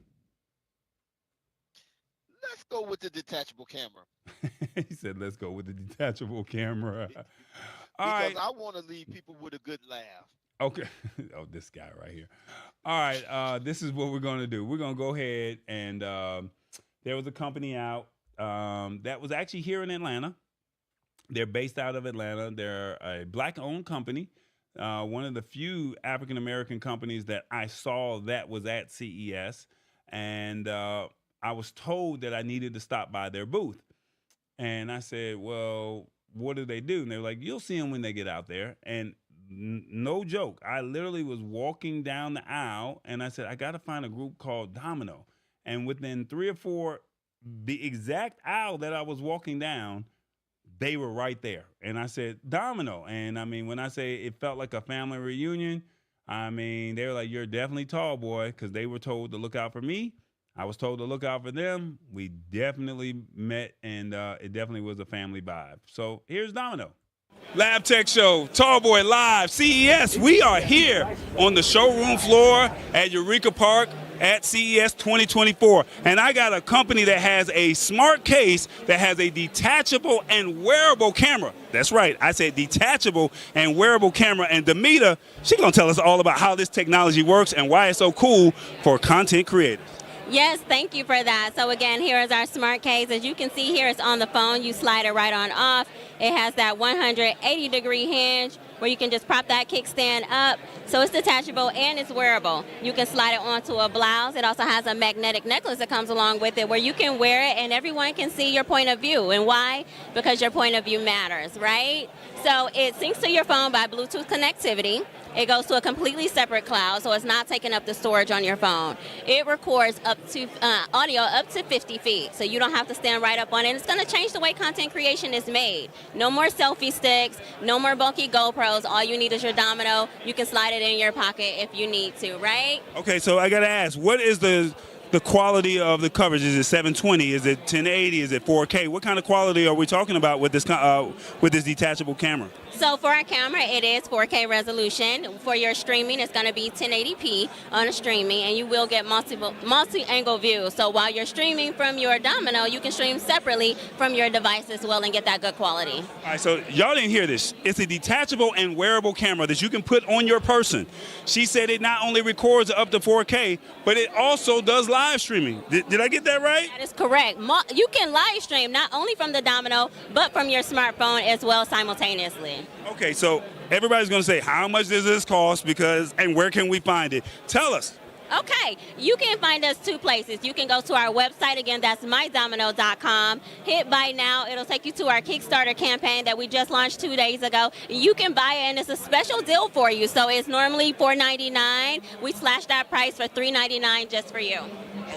Let's go with the detachable camera. He said, let's go with the detachable camera. Because I want to leave people with a good laugh. Okay. Oh, this guy right here. All right. This is what we're going to do. We're going to go ahead and there was a company out that was actually here in Atlanta. They're based out of Atlanta. They're a Black-owned company. One of the few African-American companies that I saw that was at CES. And I was told that I needed to stop by their booth. And I said, well, what do they do? And they were like, you'll see them when they get out there. And no joke, I literally was walking down the aisle and I said, I got to find a group called Domono. And within 3 or 4, the exact aisle that I was walking down, they were right there. And I said, Domono. And I mean, when I say it felt like a family reunion, I mean, they were like, you're definitely tall, boy, because they were told to look out for me. I was told to look out for them. We definitely met, and it definitely was a family vibe. So here's Domono. Lab Tech Show, Tallboy Live, CES. We are here on the showroom floor at Eureka Park at CES 2024. And I got a company that has a smart case that has a detachable and wearable camera. That's right, I said detachable and wearable camera. And Demita, she's going to tell us all about how this technology works and why it's so cool for content creators. Yes, thank you for that. So again, here is our smart case. As you can see here, it's on the phone. You slide it right on off. It has that 180-degree hinge where you can just prop that kickstand up. So it's detachable and it's wearable. You can slide it onto a blouse. It also has a magnetic necklace that comes along with it where you can wear it and everyone can see your point of view. And why? Because your point of view matters, right? So it syncs to your phone by Bluetooth connectivity. It goes to a completely separate cloud, so it's not taking up the storage on your phone. It records up to audio up to 50 feet, so you don't have to stand right up on it. And it's going to change the way content creation is made. No more selfie sticks, no more bulky GoPros. All you need is your Domino. You can slide it in your pocket if you need to, right? Okay, so I got to ask, what is the the quality of the coverage? Is it 720? Is it 1080? Is it 4K? What kind of quality are we talking about with this detachable camera? So for our camera, it is 4K resolution. For your streaming, it's going to be 1080p on a streaming, and you will get multi-angle views. So while you're streaming from your Domino, you can stream separately from your device as well and get that good quality. All right, so y'all didn't hear this. It's a detachable and wearable camera that you can put on your person. She said it not only records up to 4K, but it also does live streaming. Did I get that right? That is correct. You can live stream not only from the Domino, but from your smartphone as well simultaneously. Okay, so everybody's going to say, how much does this cost? And where can we find it? Tell us. Okay, you can find us two places. You can go to our website, again, that's mydomino.com. Hit buy now. It'll take you to our Kickstarter campaign that we just launched 2 days ago. You can buy it, and it's a special deal for you. So it's normally $4.99. We slashed that price for $3.99 just for you.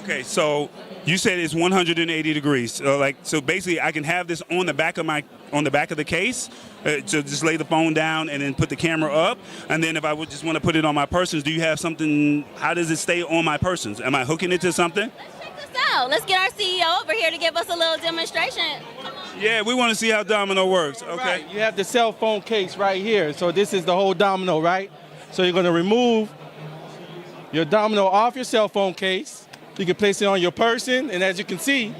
Okay, so you said it's 180 degrees. So basically, I can have this on the back of the case. So just lay the phone down and then put the camera up. And then if I would just want to put it on my persons, do you have something? How does it stay on my persons? Am I hooking it to something? Let's check this out. Let's get our CEO over here to give us a little demonstration. Come on. Yeah, we want to see how Domino works. Okay. Right. You have the cell phone case right here. So this is the whole Domino, right? So you're going to remove your Domino off your cell phone case. You can place it on your person. And as you can see,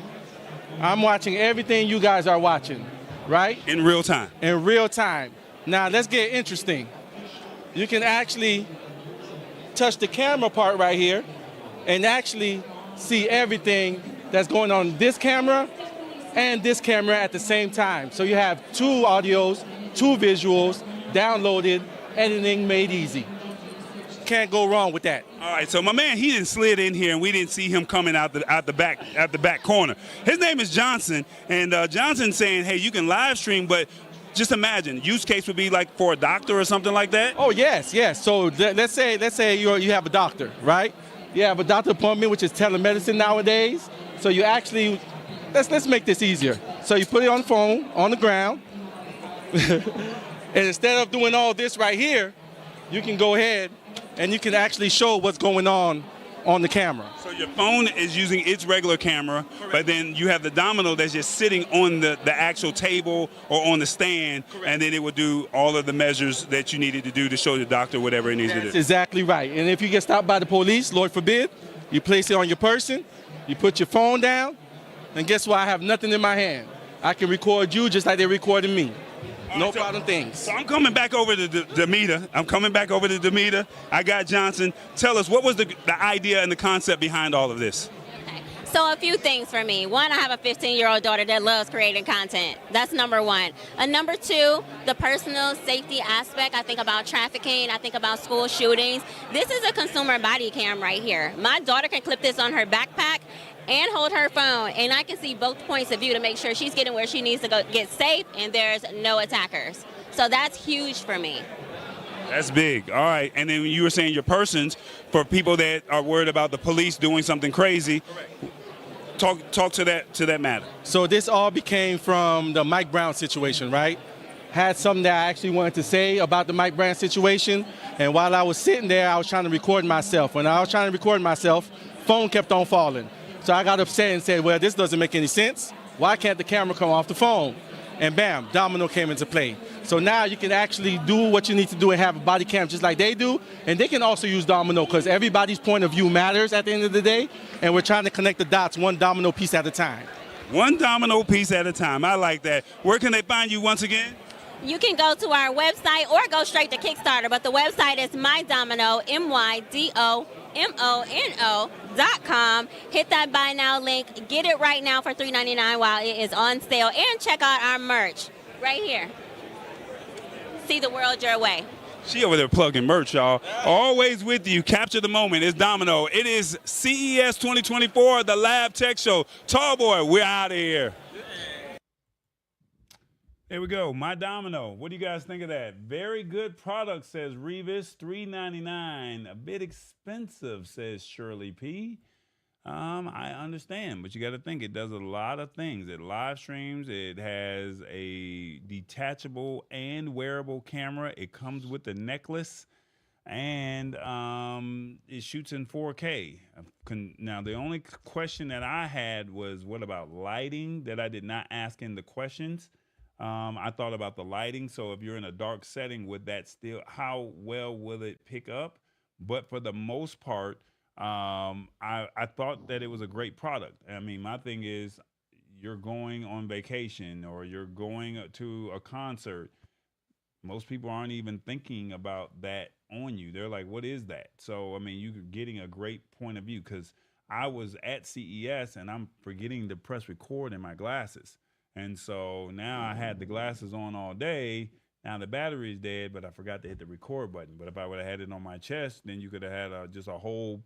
I'm watching everything you guys are watching. Right? In real time. In real time. Now, let's get interesting. You can actually touch the camera part right here and actually see everything that's going on in this camera and this camera at the same time. So you have two audios, two visuals, downloaded, editing made easy. Can't go wrong with that. All right, so my man, he didn't slid in here, and we didn't see him coming out the back corner. His name is Johnson, and Johnson's saying, hey, you can live stream, but just imagine, use case would be like for a doctor or something like that. Oh yes. So let's say you have a doctor, right? You have a doctor appointment, which is telemedicine nowadays. So you actually let's make this easier. So you put it on the phone on the ground, and instead of doing all this right here, you can go ahead and you can actually show what's going on the camera. So your phone is using its regular camera, correct, but then you have the Domino that's just sitting on the actual table or on the stand, correct, and then it would do all of the measures that you needed to do to show the doctor whatever it needs to do. That's exactly right. And if you get stopped by the police, Lord forbid, you place it on your person, you put your phone down, and guess what? I have nothing in my hand. I can record you just like they're recording me. No problem things. So I'm coming back over to Demeter. I got Johnson. Tell us, what was the idea and the concept behind all of this? Okay. So a few things for me. One, I have a 15-year-old daughter that loves creating content. That's number one. And number two, the personal safety aspect. I think about trafficking. I think about school shootings. This is a consumer body cam right here. My daughter can clip this on her backpack and hold her phone, and I can see both points of view to make sure she's getting where she needs to go get safe and there's no attackers. So that's huge for me. That's big. All right. And then you were saying your persons, for people that are worried about the police doing something crazy. Correct. Talk to that matter. So this all became from the Mike Brown situation, right? Had something that I actually wanted to say about the Mike Brown situation, and while I was sitting there, I was trying to record myself. When I was trying to record myself, phone kept on falling. So I got upset and said, well, this doesn't make any sense. Why can't the camera come off the phone? And bam, Domino came into play. So now you can actually do what you need to do and have a body cam just like they do. And they can also use Domino because everybody's point of view matters at the end of the day. And we're trying to connect the dots one Domino piece at a time. One Domino piece at a time. I like that. Where can they find you once again? You can go to our website or go straight to Kickstarter, but the website is mydomino, mydomino.com. Hit that buy now link. Get it right now for $3.99 while it is on sale. And check out our merch right here. See the world your way. She over there plugging merch, y'all. Always with you. Capture the moment. It's Domino. It is CES 2024, the Lab Tech Show. Tall boy, we're out of here. There we go. My Domino. What do you guys think of that? Very good product, says Revis. $3.99. A bit expensive, says Shirley P. I understand, but you got to think it does a lot of things. It live streams. It has a detachable and wearable camera. It comes with a necklace. and it shoots in 4K. Now, the only question that I had was, what about lighting? That I did not ask in the questions. I thought about the lighting. So if you're in a dark setting, would that still, how well will it pick up? But for the most part, I thought that it was a great product. I mean, my thing is, you're going on vacation or you're going to a concert. Most people aren't even thinking about that on you. They're like, what is that? So, I mean, you're getting a great point of view, because I was at CES and I'm forgetting to press record in my glasses. And so now I had the glasses on all day. Now the battery is dead, but I forgot to hit the record button. But if I would have had it on my chest, then you could have had just a whole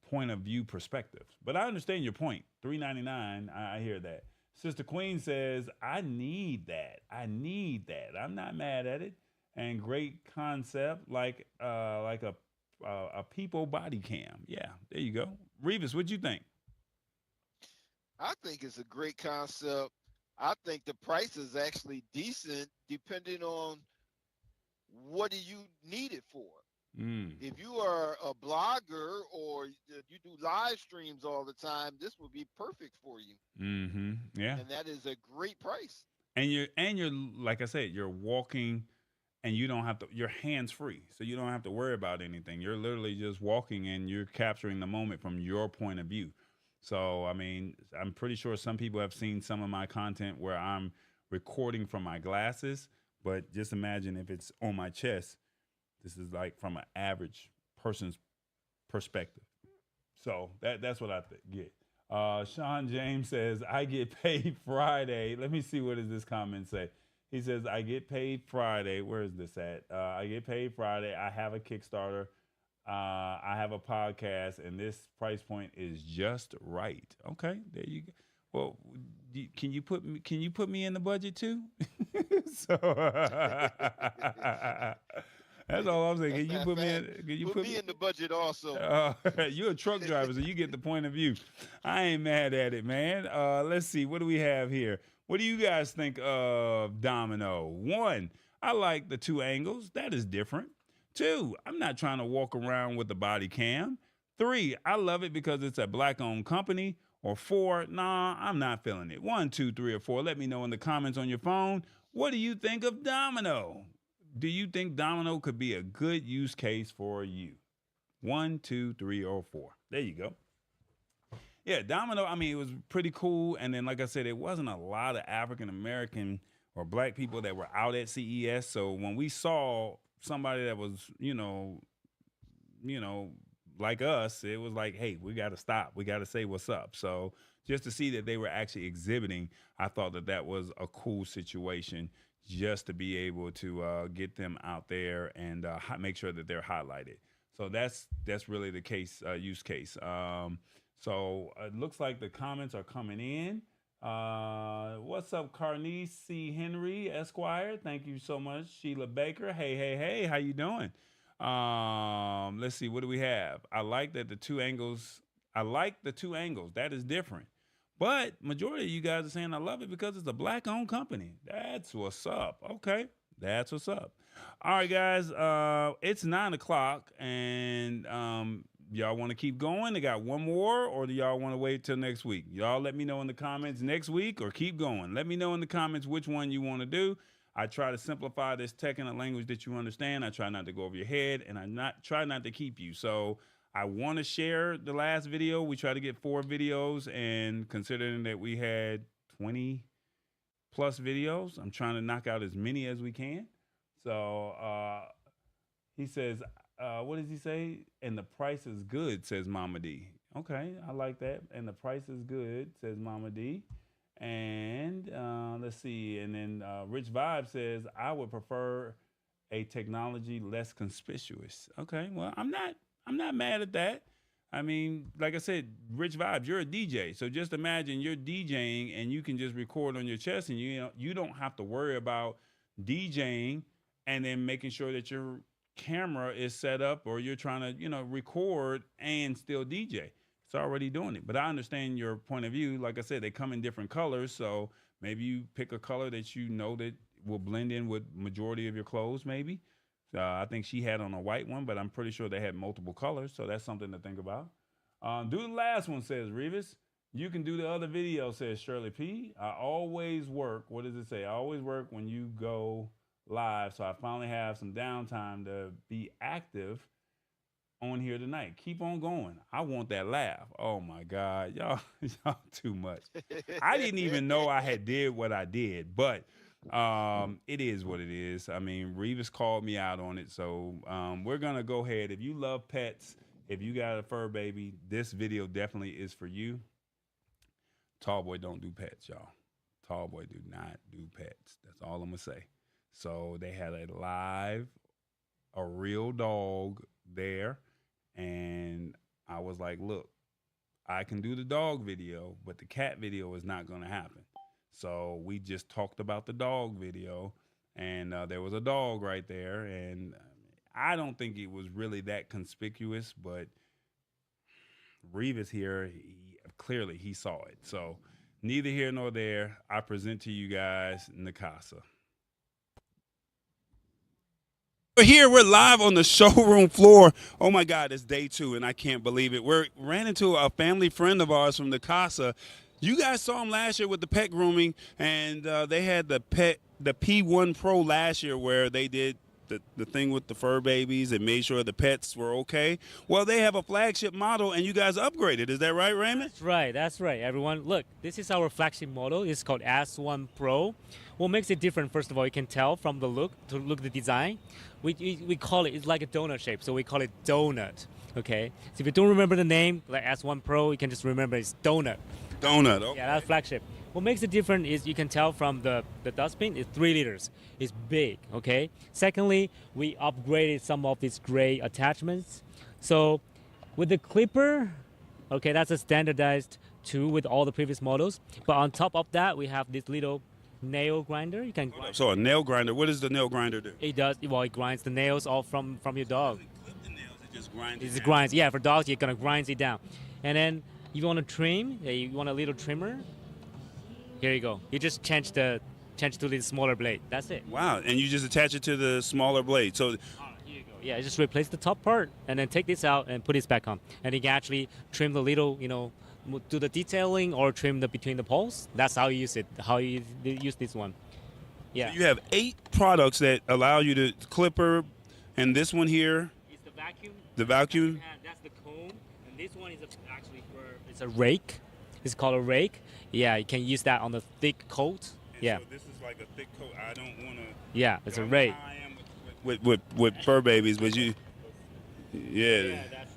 point of view perspective. But I understand your point. $399, I hear that. Sister Queen says, I need that. I need that. I'm not mad at it. And great concept, like a people body cam. Yeah, there you go. Revis, what'd you think? I think it's a great concept. I think the price is actually decent depending on what do you need it for. If you are a blogger or you do live streams all the time, this would be perfect for you. Yeah. And that is a great price. And you're like I said, you're walking and you don't have to, you're hands free. So you don't have to worry about anything. You're literally just walking and you're capturing the moment from your point of view. So, I mean, I'm pretty sure some people have seen some of my content where I'm recording from my glasses, but just imagine if it's on my chest. This is like from an average person's perspective. So that's what I get. Sean James says, I get paid Friday. Let me see, what does this comment say? He says, I get paid Friday. Where is this at? I get paid Friday. I have a Kickstarter. I have a podcast, and this price point is just right. Okay, there you go. Well, can you put me in the budget too? So that's all I'm saying. Can you put me in? Can you put me in the budget also? You're a truck driver, so you get the point of view. I ain't mad at it, man. Let's see. What do we have here? What do you guys think of Domino? 1, I like the 2 angles. That is different. 2, I'm not trying to walk around with the body cam. 3, I love it because it's a Black-owned company. Or 4, nah, I'm not feeling it. 1, 2, 3, or 4. Let me know in the comments on your phone. What do you think of Domino? Do you think Domino could be a good use case for you? 1, 2, 3, or 4. There you go. Yeah, Domino, I mean, it was pretty cool. And then, like I said, it wasn't a lot of African-American or Black people that were out at CES. So when we saw somebody that was, like us, it was like, hey, we got to stop. We got to say what's up. So just to see that they were actually exhibiting, I thought that was a cool situation, just to be able to get them out there and make sure that they're highlighted. So that's really the case, use case. So it looks like the comments are coming in. What's up, Carnice C. Henry, Esquire? Thank you so much. Sheila Baker. Hey, how you doing? Let's see, what do we have? I like that the 2 angles. I like the 2 angles. That is different. But majority of you guys are saying I love it because it's a Black-owned company. That's what's up. Okay, that's what's up. All right, guys. It's 9 o'clock, and y'all want to keep going? They got one more, or do y'all want to wait till next week? Y'all let me know in the comments next week, or keep going. Let me know in the comments which one you want to do. I try to simplify this tech in a language that you understand. I try not to go over your head, and I try not to keep you. So I want to share the last video. We try to get 4 videos, and considering that we had 20 plus videos, I'm trying to knock out as many as we can. So he says, what does he say? And the price is good, says Mama D. Okay, I like that. And the price is good, says Mama D. And let's see. And then Rich Vibe says, I would prefer a technology less conspicuous. Okay, well, I'm not mad at that. I mean, like I said, Rich Vibes, you're a DJ. So just imagine you're DJing and you can just record on your chest, and you don't have to worry about DJing and then making sure that your camera is set up, or you're trying to, record and still DJ. It's already doing it. But I understand your point of view. Like I said, they come in different colors. So maybe you pick a color that that will blend in with majority of your clothes, maybe. I think she had on a white one, but I'm pretty sure they had multiple colors, so that's something to think about. Do the last one, says Revis. You can do the other video, says Shirley P. I always work. What does it say? I always work when you go live, so I finally have some downtime to be active on here tonight. Keep on going. I want that laugh. Oh my God, y'all too much. I didn't even know I had did what I did, but it is what it is. I mean, Revis called me out on it, so we're gonna go ahead. If you love pets, if you got a fur baby, this video definitely is for you. Tallboy don't do pets, y'all. Tallboy do not do pets. That's all I'm gonna say. So they had a real dog there, and I was like, look, I can do the dog video, but the cat video is not gonna happen. So we just talked about the dog video, and there was a dog right there, and I don't think it was really that conspicuous, but Revis here, clearly he saw it. So neither here nor there, I present to you guys Neakasa. We're live on the showroom floor. Oh my God, it's day 2, and I can't believe it. We ran into a family friend of ours from Neakasa. You guys saw him last year with the pet grooming, and they had the P1 Pro last year where they did the thing with the fur babies and made sure the pets were okay. Well, they have a flagship model, and you guys upgraded. Is that right, Raymond? That's right, everyone. Look, this is our flagship model. It's called S1 Pro. What makes it different, first of all, you can tell from the look, the design. We call it, it's like a donut shape, so we call it donut, okay? So if you don't remember the name, like S1 Pro, you can just remember it's donut. Donut, okay. Yeah, that's flagship. What makes it different is you can tell from the dustbin, it's 3 liters. It's big, okay? Secondly, we upgraded some of these gray attachments. So with the clipper, okay, that's a standardized tool with all the previous models. But on top of that, we have this little nail grinder. You can grind. So a nail grinder, what does the nail grinder do? It does, well, it grinds the nails off from your dog. It doesn't clip the nails, it just grinds It grinds, yeah, for dogs, you're gonna grind it down. And then if you want to trim, you want a little trimmer, here you go. You just change to the smaller blade. That's it. Wow, and you just attach it to the smaller blade. So here you go. Yeah, just replace the top part and then take this out and put this back on. And you can actually trim the little, do the detailing or trim between the poles. That's how you use it, how you use this one. Yeah. So you have 8 products that allow you to clipper, and this one here. It's the vacuum. The vacuum. That's the comb. And this one is actually it's a rake. It's called a rake. Yeah, you can use that on the thick coat. And yeah. So this is like a thick coat. I don't want to. Yeah, it's a rake. With fur babies, but you. Yeah. That's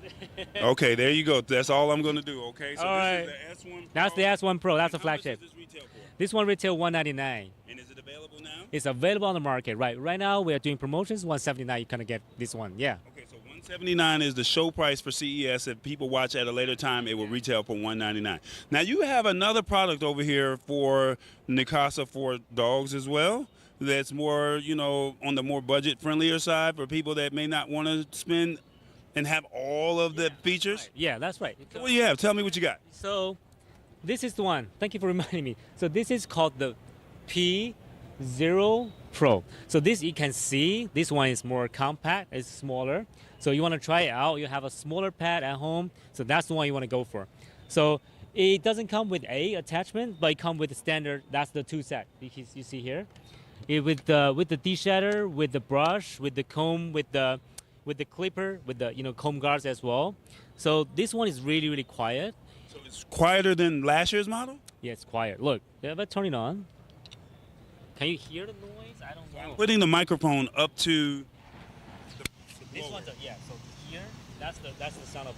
Okay, there you go. That's all I'm gonna do. Okay. So all this right. is the S1 Pro. That's the S1 Pro. That's a flagship. How much does this retail for? This one retail $199. And is it available now? It's available on the market. Right now we are doing promotions. $179. You kind of get this one. Yeah. Okay, so $179 is the show price for CES. If people watch at a later time, it will retail for $199. Now you have another product over here for Neakasa for dogs as well. That's more, on the more budget friendlier side for people that may not want to spend and have all of the features. Right. Yeah, that's right. So what do you have? Tell me what you got. So this is the one. Thank you for reminding me. So this is called the P0 Pro. So this, you can see, this one is more compact, it's smaller. So you want to try it out, you have a smaller pet at home, so that's the one you want to go for. So it doesn't come with a attachment, but it comes with the standard, that's the 2 set you see here. With the de-shatter, with the brush, with the comb, with the clipper, with the comb guards as well. So this one is really, really quiet. So it's quieter than last year's model? Yeah, it's quiet. Look, if I turn it on, can you hear the noise? I don't know. I'm putting the microphone up to This one's yeah. So here, that's the sound of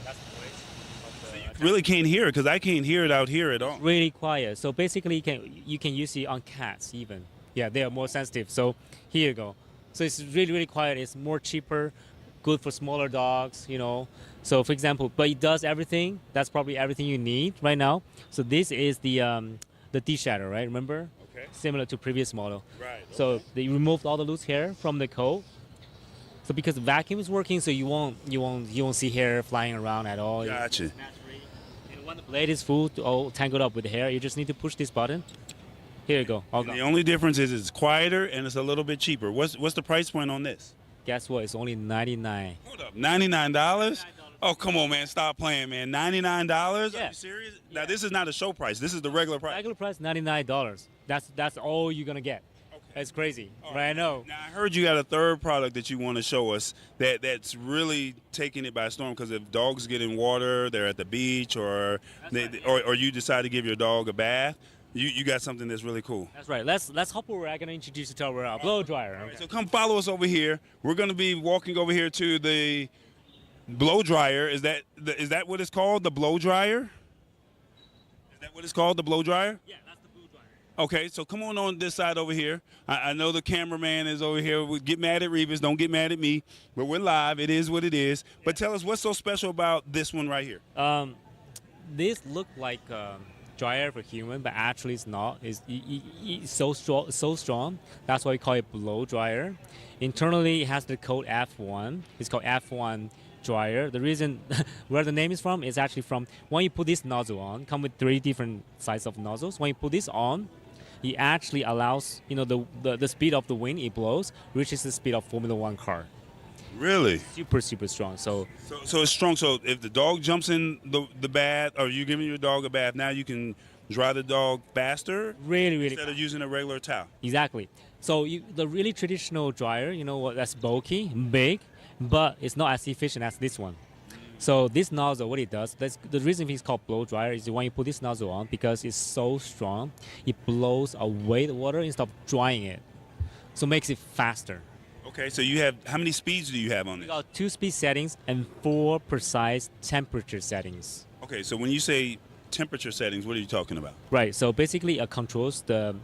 that's the noise. You really can't hear it because I can't hear it out here at all. Really quiet. So basically, you can use it on cats even. Yeah, they are more sensitive. So here you go. So it's really, really quiet. It's more cheaper, good for smaller dogs. So for example, but it does everything. That's probably everything you need right now. So this is the de-shatter, right? Remember? Okay. Similar to previous model. Right. So they removed all the loose hair from the coat. So because the vacuum is working, so you won't see hair flying around at all. Gotcha. And when the blade is full, all tangled up with the hair, you just need to push this button. Here you go. All gone. The only difference is it's quieter and it's a little bit cheaper. What's the price point on this? Guess what? It's only 99. Hold up, $99? Oh, come on, man. Stop playing, man. $99? Are Yeah. you serious? Now, this is not a show price. This is the regular price. Regular price $99. That's all you're gonna get. That's crazy, right? I know. Now, I heard you got a third product that you want to show us that's really taking it by storm, because if dogs get in water, they're at the beach, or or you decide to give your dog a bath, you got something that's really cool. That's right. Let's hop over. I'm gonna introduce you to our blow dryer. Okay. So come follow us over here. We're going to be walking over here to the blow dryer. Is that what it's called? The blow dryer? Is that what it's called? The blow dryer? Yeah, that's the blow dryer. Okay, so come on this side over here. I know the cameraman is over here. We get mad at Revis. Don't get mad at me. But we're live. It is what it is. But tell us, what's so special about this one right here? This look like dryer for human, but actually it's not. It's so strong. That's why we call it blow dryer. Internally, it has the code F1. It's called F1 dryer. The reason where the name is from is actually from when you put this nozzle on. Come with 3 different sizes of nozzles. When you put this on, it actually allows the speed of the wind it blows reaches the speed of Formula One car. Really? Super strong. So it's strong. So if the dog jumps in the bath, or you're giving your dog a bath, now you can dry the dog faster. Really instead of using a regular towel. Exactly. So the really traditional dryer, that's bulky, big, but it's not as efficient as this one. So this nozzle, what it does, the reason it's called blow dryer is when you put this nozzle on, because it's so strong, it blows away the water instead of drying it. So it makes it faster. Okay, so you have, how many speeds do you have on We this? got 2 speed settings and 4 precise temperature settings. Okay, so when you say temperature settings, what are you talking about? Right, so basically it controls the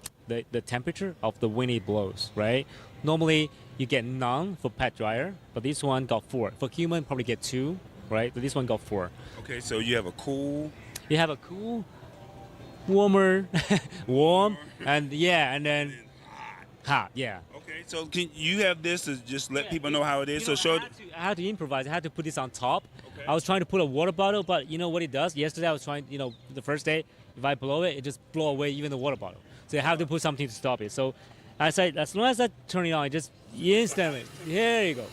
temperature of the wind it blows, right? Normally you get none for pet dryer, but this one got 4. For human, probably get 2, right? But this one got 4. Okay, so you have a cool. You have a cool, warmer, warm, and then hot, yeah. Okay, so can you have this to just let people know how it is? So show. I had to improvise. I had to put this on top. Okay. I was trying to put a water bottle, but you know what it does? Yesterday I was trying, the first day, if I blow it, it just blow away even the water bottle. So I have to put something to stop it. So I said, as long as I turn it on, it just instantly. Here you go.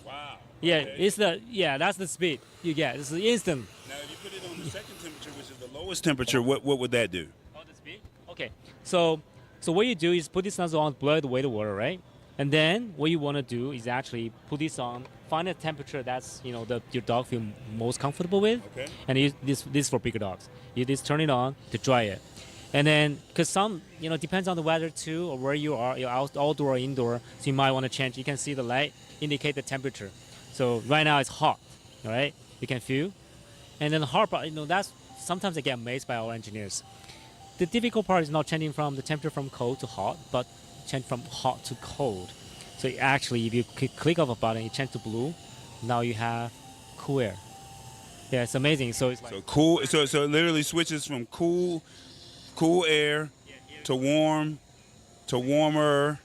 Wow. Yeah, Okay. that's the speed you get. It's instant. Now, if you put it on the second temperature, which is the lowest temperature, what would that do? Oh, the speed? Okay. So what you do is put this nozzle on, blow away the water, right? And then what you want to do is actually put this on, find a temperature that's your dog feel most comfortable with. Okay. And this is for bigger dogs. You just turn it on to dry it. And then, because some, depends on the weather too, or where you are, you're outdoor or indoor, so you might want to change. You can see the light indicate the temperature. So right now it's hot, all right? You can feel. And then the hard part, that's sometimes I get amazed by our engineers. The difficult part is not changing from the temperature from cold to hot, but change from hot to cold. So actually, if you click off a button, it changes to blue. Now you have cool air. Yeah, it's amazing. So it's like So cool. So it literally switches from cool air to warm to warmer,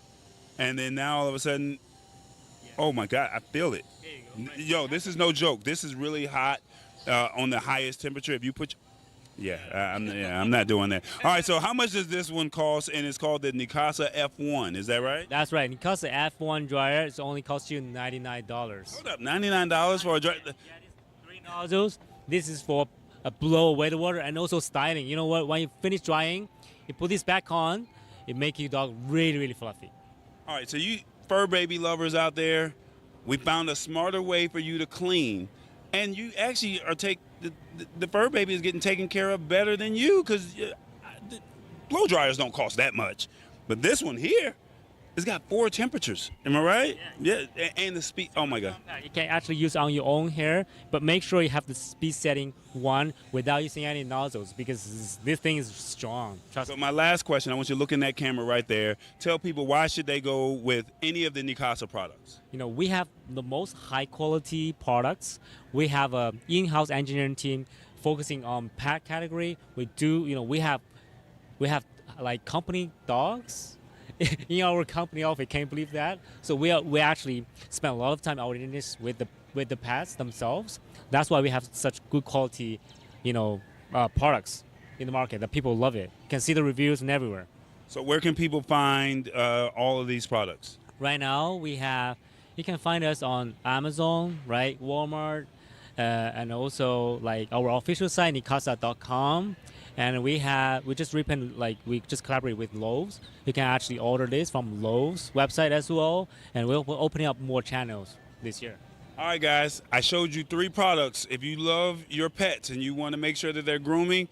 and then now all of a sudden, oh my God, I feel it. Yo, this is no joke. This is really hot on the highest temperature. If you put, I'm not doing that. All right, so how much does this one cost? And it's called the Neakasa F1. Is that right? That's right. Neakasa F1 dryer, it's only cost you $99. Hold up, $99 for a dryer? Yeah, these 3 nozzles. This is for blow away the water and also styling. You know what? When you finish drying, you put this back on, it makes your dog really fluffy. All right, so you fur baby lovers out there, we found a smarter way for you to clean, and you actually are the fur baby is getting taken care of better than you, because blow dryers don't cost that much, but this one here, it's got 4 temperatures. Am I right? Yeah, and the speed. Oh my God. You can actually use on your own hair, but make sure you have the speed setting 1 without using any nozzles, because this thing is strong. Trust So me. my last question, I want you to look in that camera right there. Tell people, why should they go with any of the Neakasa products? We have the most high quality products. We have a in-house engineering team focusing on pet category. We have like company dogs in our company office. Can't believe that. So we actually spend a lot of time our engineers with the pets themselves. That's why we have such good quality, products in the market that people love it. You can see the reviews and everywhere. So where can people find all of these products? Right now we have You can find us on Amazon, right, Walmart, and also like our official site neakasa.com. And we just collaborate with Lowe's. You can actually order this from Lowe's website as well, and we're opening up more channels this year. All right, guys, I showed you 3 products. If you love your pets and you want to make sure that they're grooming,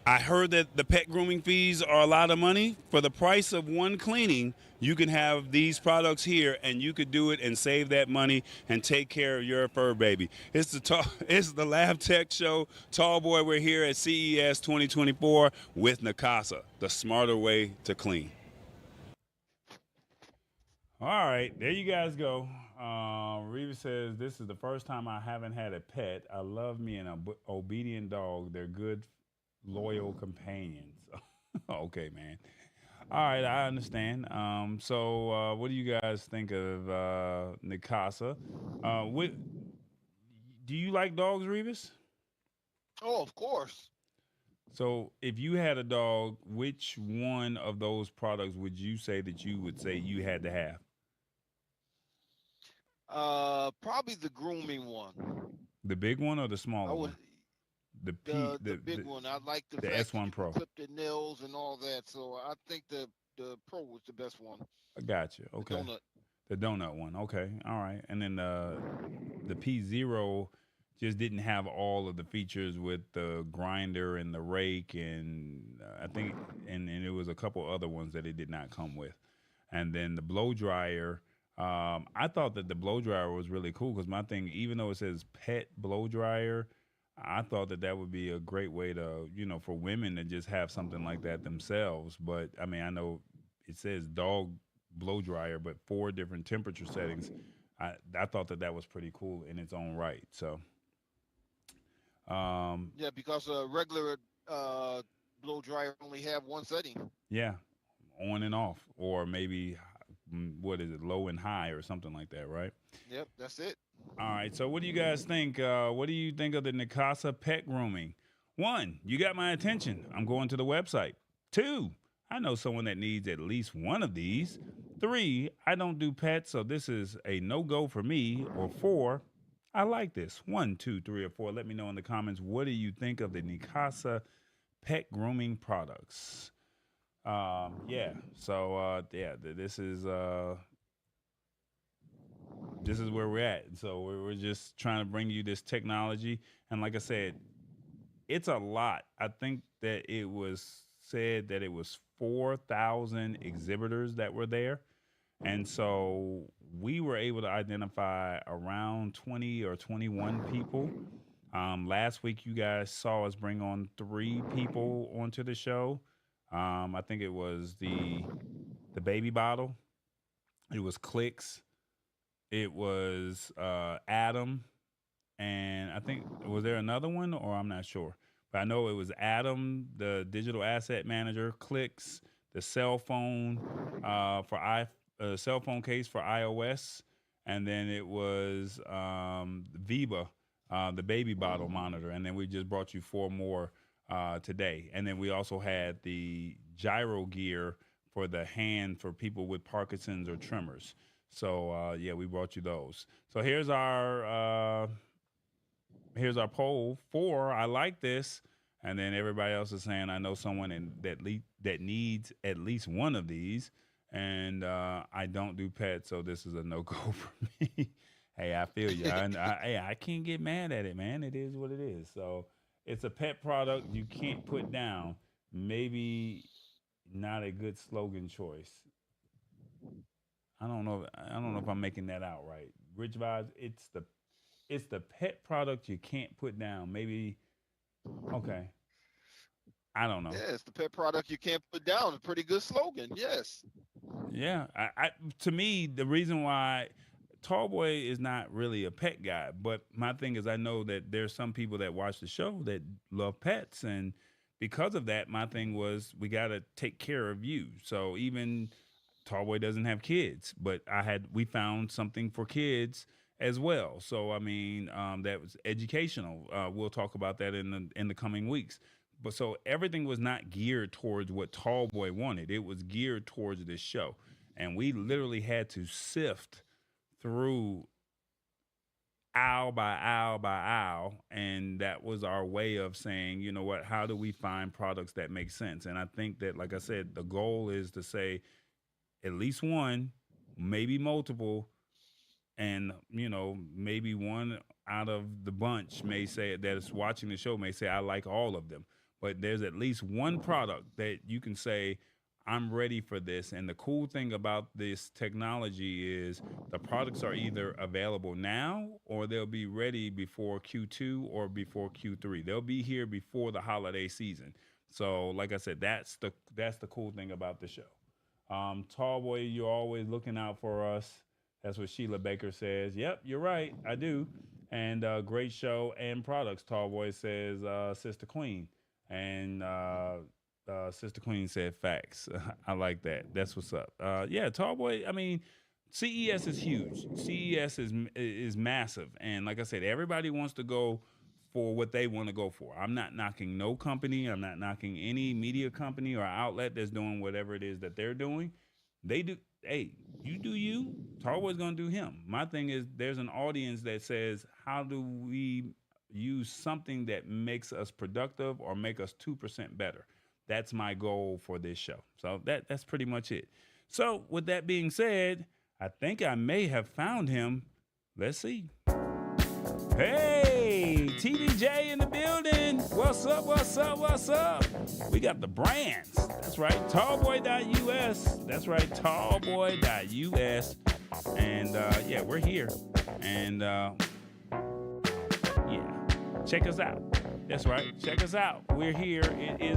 I heard that the pet grooming fees are a lot of money. For the price of one cleaning, you can have these products here, and you could do it and save that money and take care of your fur baby. It's the Lab Tech Show. Tall Boy, we're here at CES 2024 with Neakasa, the smarter way to clean. All right, there you guys go. Revis says, this is the first time I haven't had a pet. I love me an obedient dog. They're good, loyal companions. Okay, man. All right, I understand. So what do you guys think of Neakasa? Do you like dogs, Revis? Oh, of course. So if you had a dog, which one of those products would you say that you would say you had to have? Probably the grooming one. The big one or the smaller I would one? The the big one. I like the fact S1 you Pro. can clip the nails and all that. So I think the Pro was the best one. I got you. Okay. The donut. The donut one. Okay. All right. And then the P0 just didn't have all of the features with the grinder and the rake, and I think and it was a couple other ones that it did not come with. And then the blow dryer. I thought that the blow dryer was really cool because my thing, even though it says pet blow dryer, I thought that that would be a great way to, for women to just have something like that themselves. But I mean, I know it says dog blow dryer, but 4 different temperature settings. I thought that was pretty cool in its own right. So, Yeah, because a regular blow dryer only have one setting. yeah, on and off, or maybe what is it, low and high, or something like that, right? Yep, that's it. All right. So, what do you guys think? What do you think of the Neakasa Pet Grooming? 1, you got my attention. I'm going to the website. 2, I know someone that needs at least one of these. 3, I don't do pets, so this is a no-go for me. Or 4, I like this. 1, 2, 3, or 4. Let me know in the comments, what do you think of the Neakasa Pet Grooming products? Yeah. So this is where we're at. So we're just trying to bring you this technology, and like I said, it's a lot. I think that it was said that it was 4,000 exhibitors that were there. And so we were able to identify around 20 or 21 people. Last week, you guys saw us bring on 3 people onto the show. I think it was the baby bottle. It was Clicks. It was Adam. And I think, was there another one, or I'm not sure. But I know it was Adam, the digital asset manager, Clicks, the cell phone cell phone case for iOS, and then it was Viva, the baby bottle monitor, and then we just brought you 4 more today. And then we also had the gyro gear for the hand for people with Parkinson's or tremors. So yeah, we brought you those. So here's our poll. 4, I like this. And then everybody else is saying, I know someone that needs at least one of these. And I don't do pets, so this is a no-go for me. Hey, I feel you. I can't get mad at it, man. It is what it is. So it's a pet product you can't put down. Maybe not a good slogan choice. I don't know if I'm making that out right. Rich Vibes, it's the pet product you can't put down. Maybe, okay. I don't know. Yeah, it's the pet product you can't put down. A pretty good slogan. Yes. Yeah. To me, the reason why Tallboy is not really a pet guy, but my thing is I know that there's some people that watch the show that love pets. And because of that, my thing was we got to take care of you. So even Tallboy doesn't have kids, but we found something for kids as well. So, I mean, that was educational. We'll talk about that in the coming weeks. But so everything was not geared towards what Tallboy wanted. It was geared towards this show. And we literally had to sift through aisle by aisle by aisle, and that was our way of saying, you know what, how do we find products that make sense? And I think that, like I said, the goal is to say at least one, maybe multiple, and maybe one out of the bunch may say that is watching the show may say I like all of them, but there's at least one product that you can say I'm ready for this. And the cool thing about this technology is the products are either available now or they'll be ready before Q2 or before Q3. They'll be here before the holiday season. So like I said, that's the cool thing about the show. Tallboy, you're always looking out for us. That's what Sheila Baker says. Yep, you're right. I do. And great show and products, Tallboy says, Sister Queen. And Sister Queen said facts. I like that. That's what's up. Yeah, Tallboy, I mean, CES is huge. CES is massive. And like I said, everybody wants to go for what they want to go for. I'm not knocking no company. I'm not knocking any media company or outlet that's doing whatever it is that they're doing. They do. Hey, you do you. Tallboy's going to do him. My thing is there's an audience that says, how do we use something that makes us productive or make us 2% better? That's my goal for this show. So that's pretty much it. So with that being said, I think I may have found him. Let's see. Hey, TDJ in the building. What's up, what's up, what's up? We got the brands. That's right, tallboy.us. That's right, tallboy.us. And yeah, we're here. And yeah, check us out. That's right, check us out. We're here. It is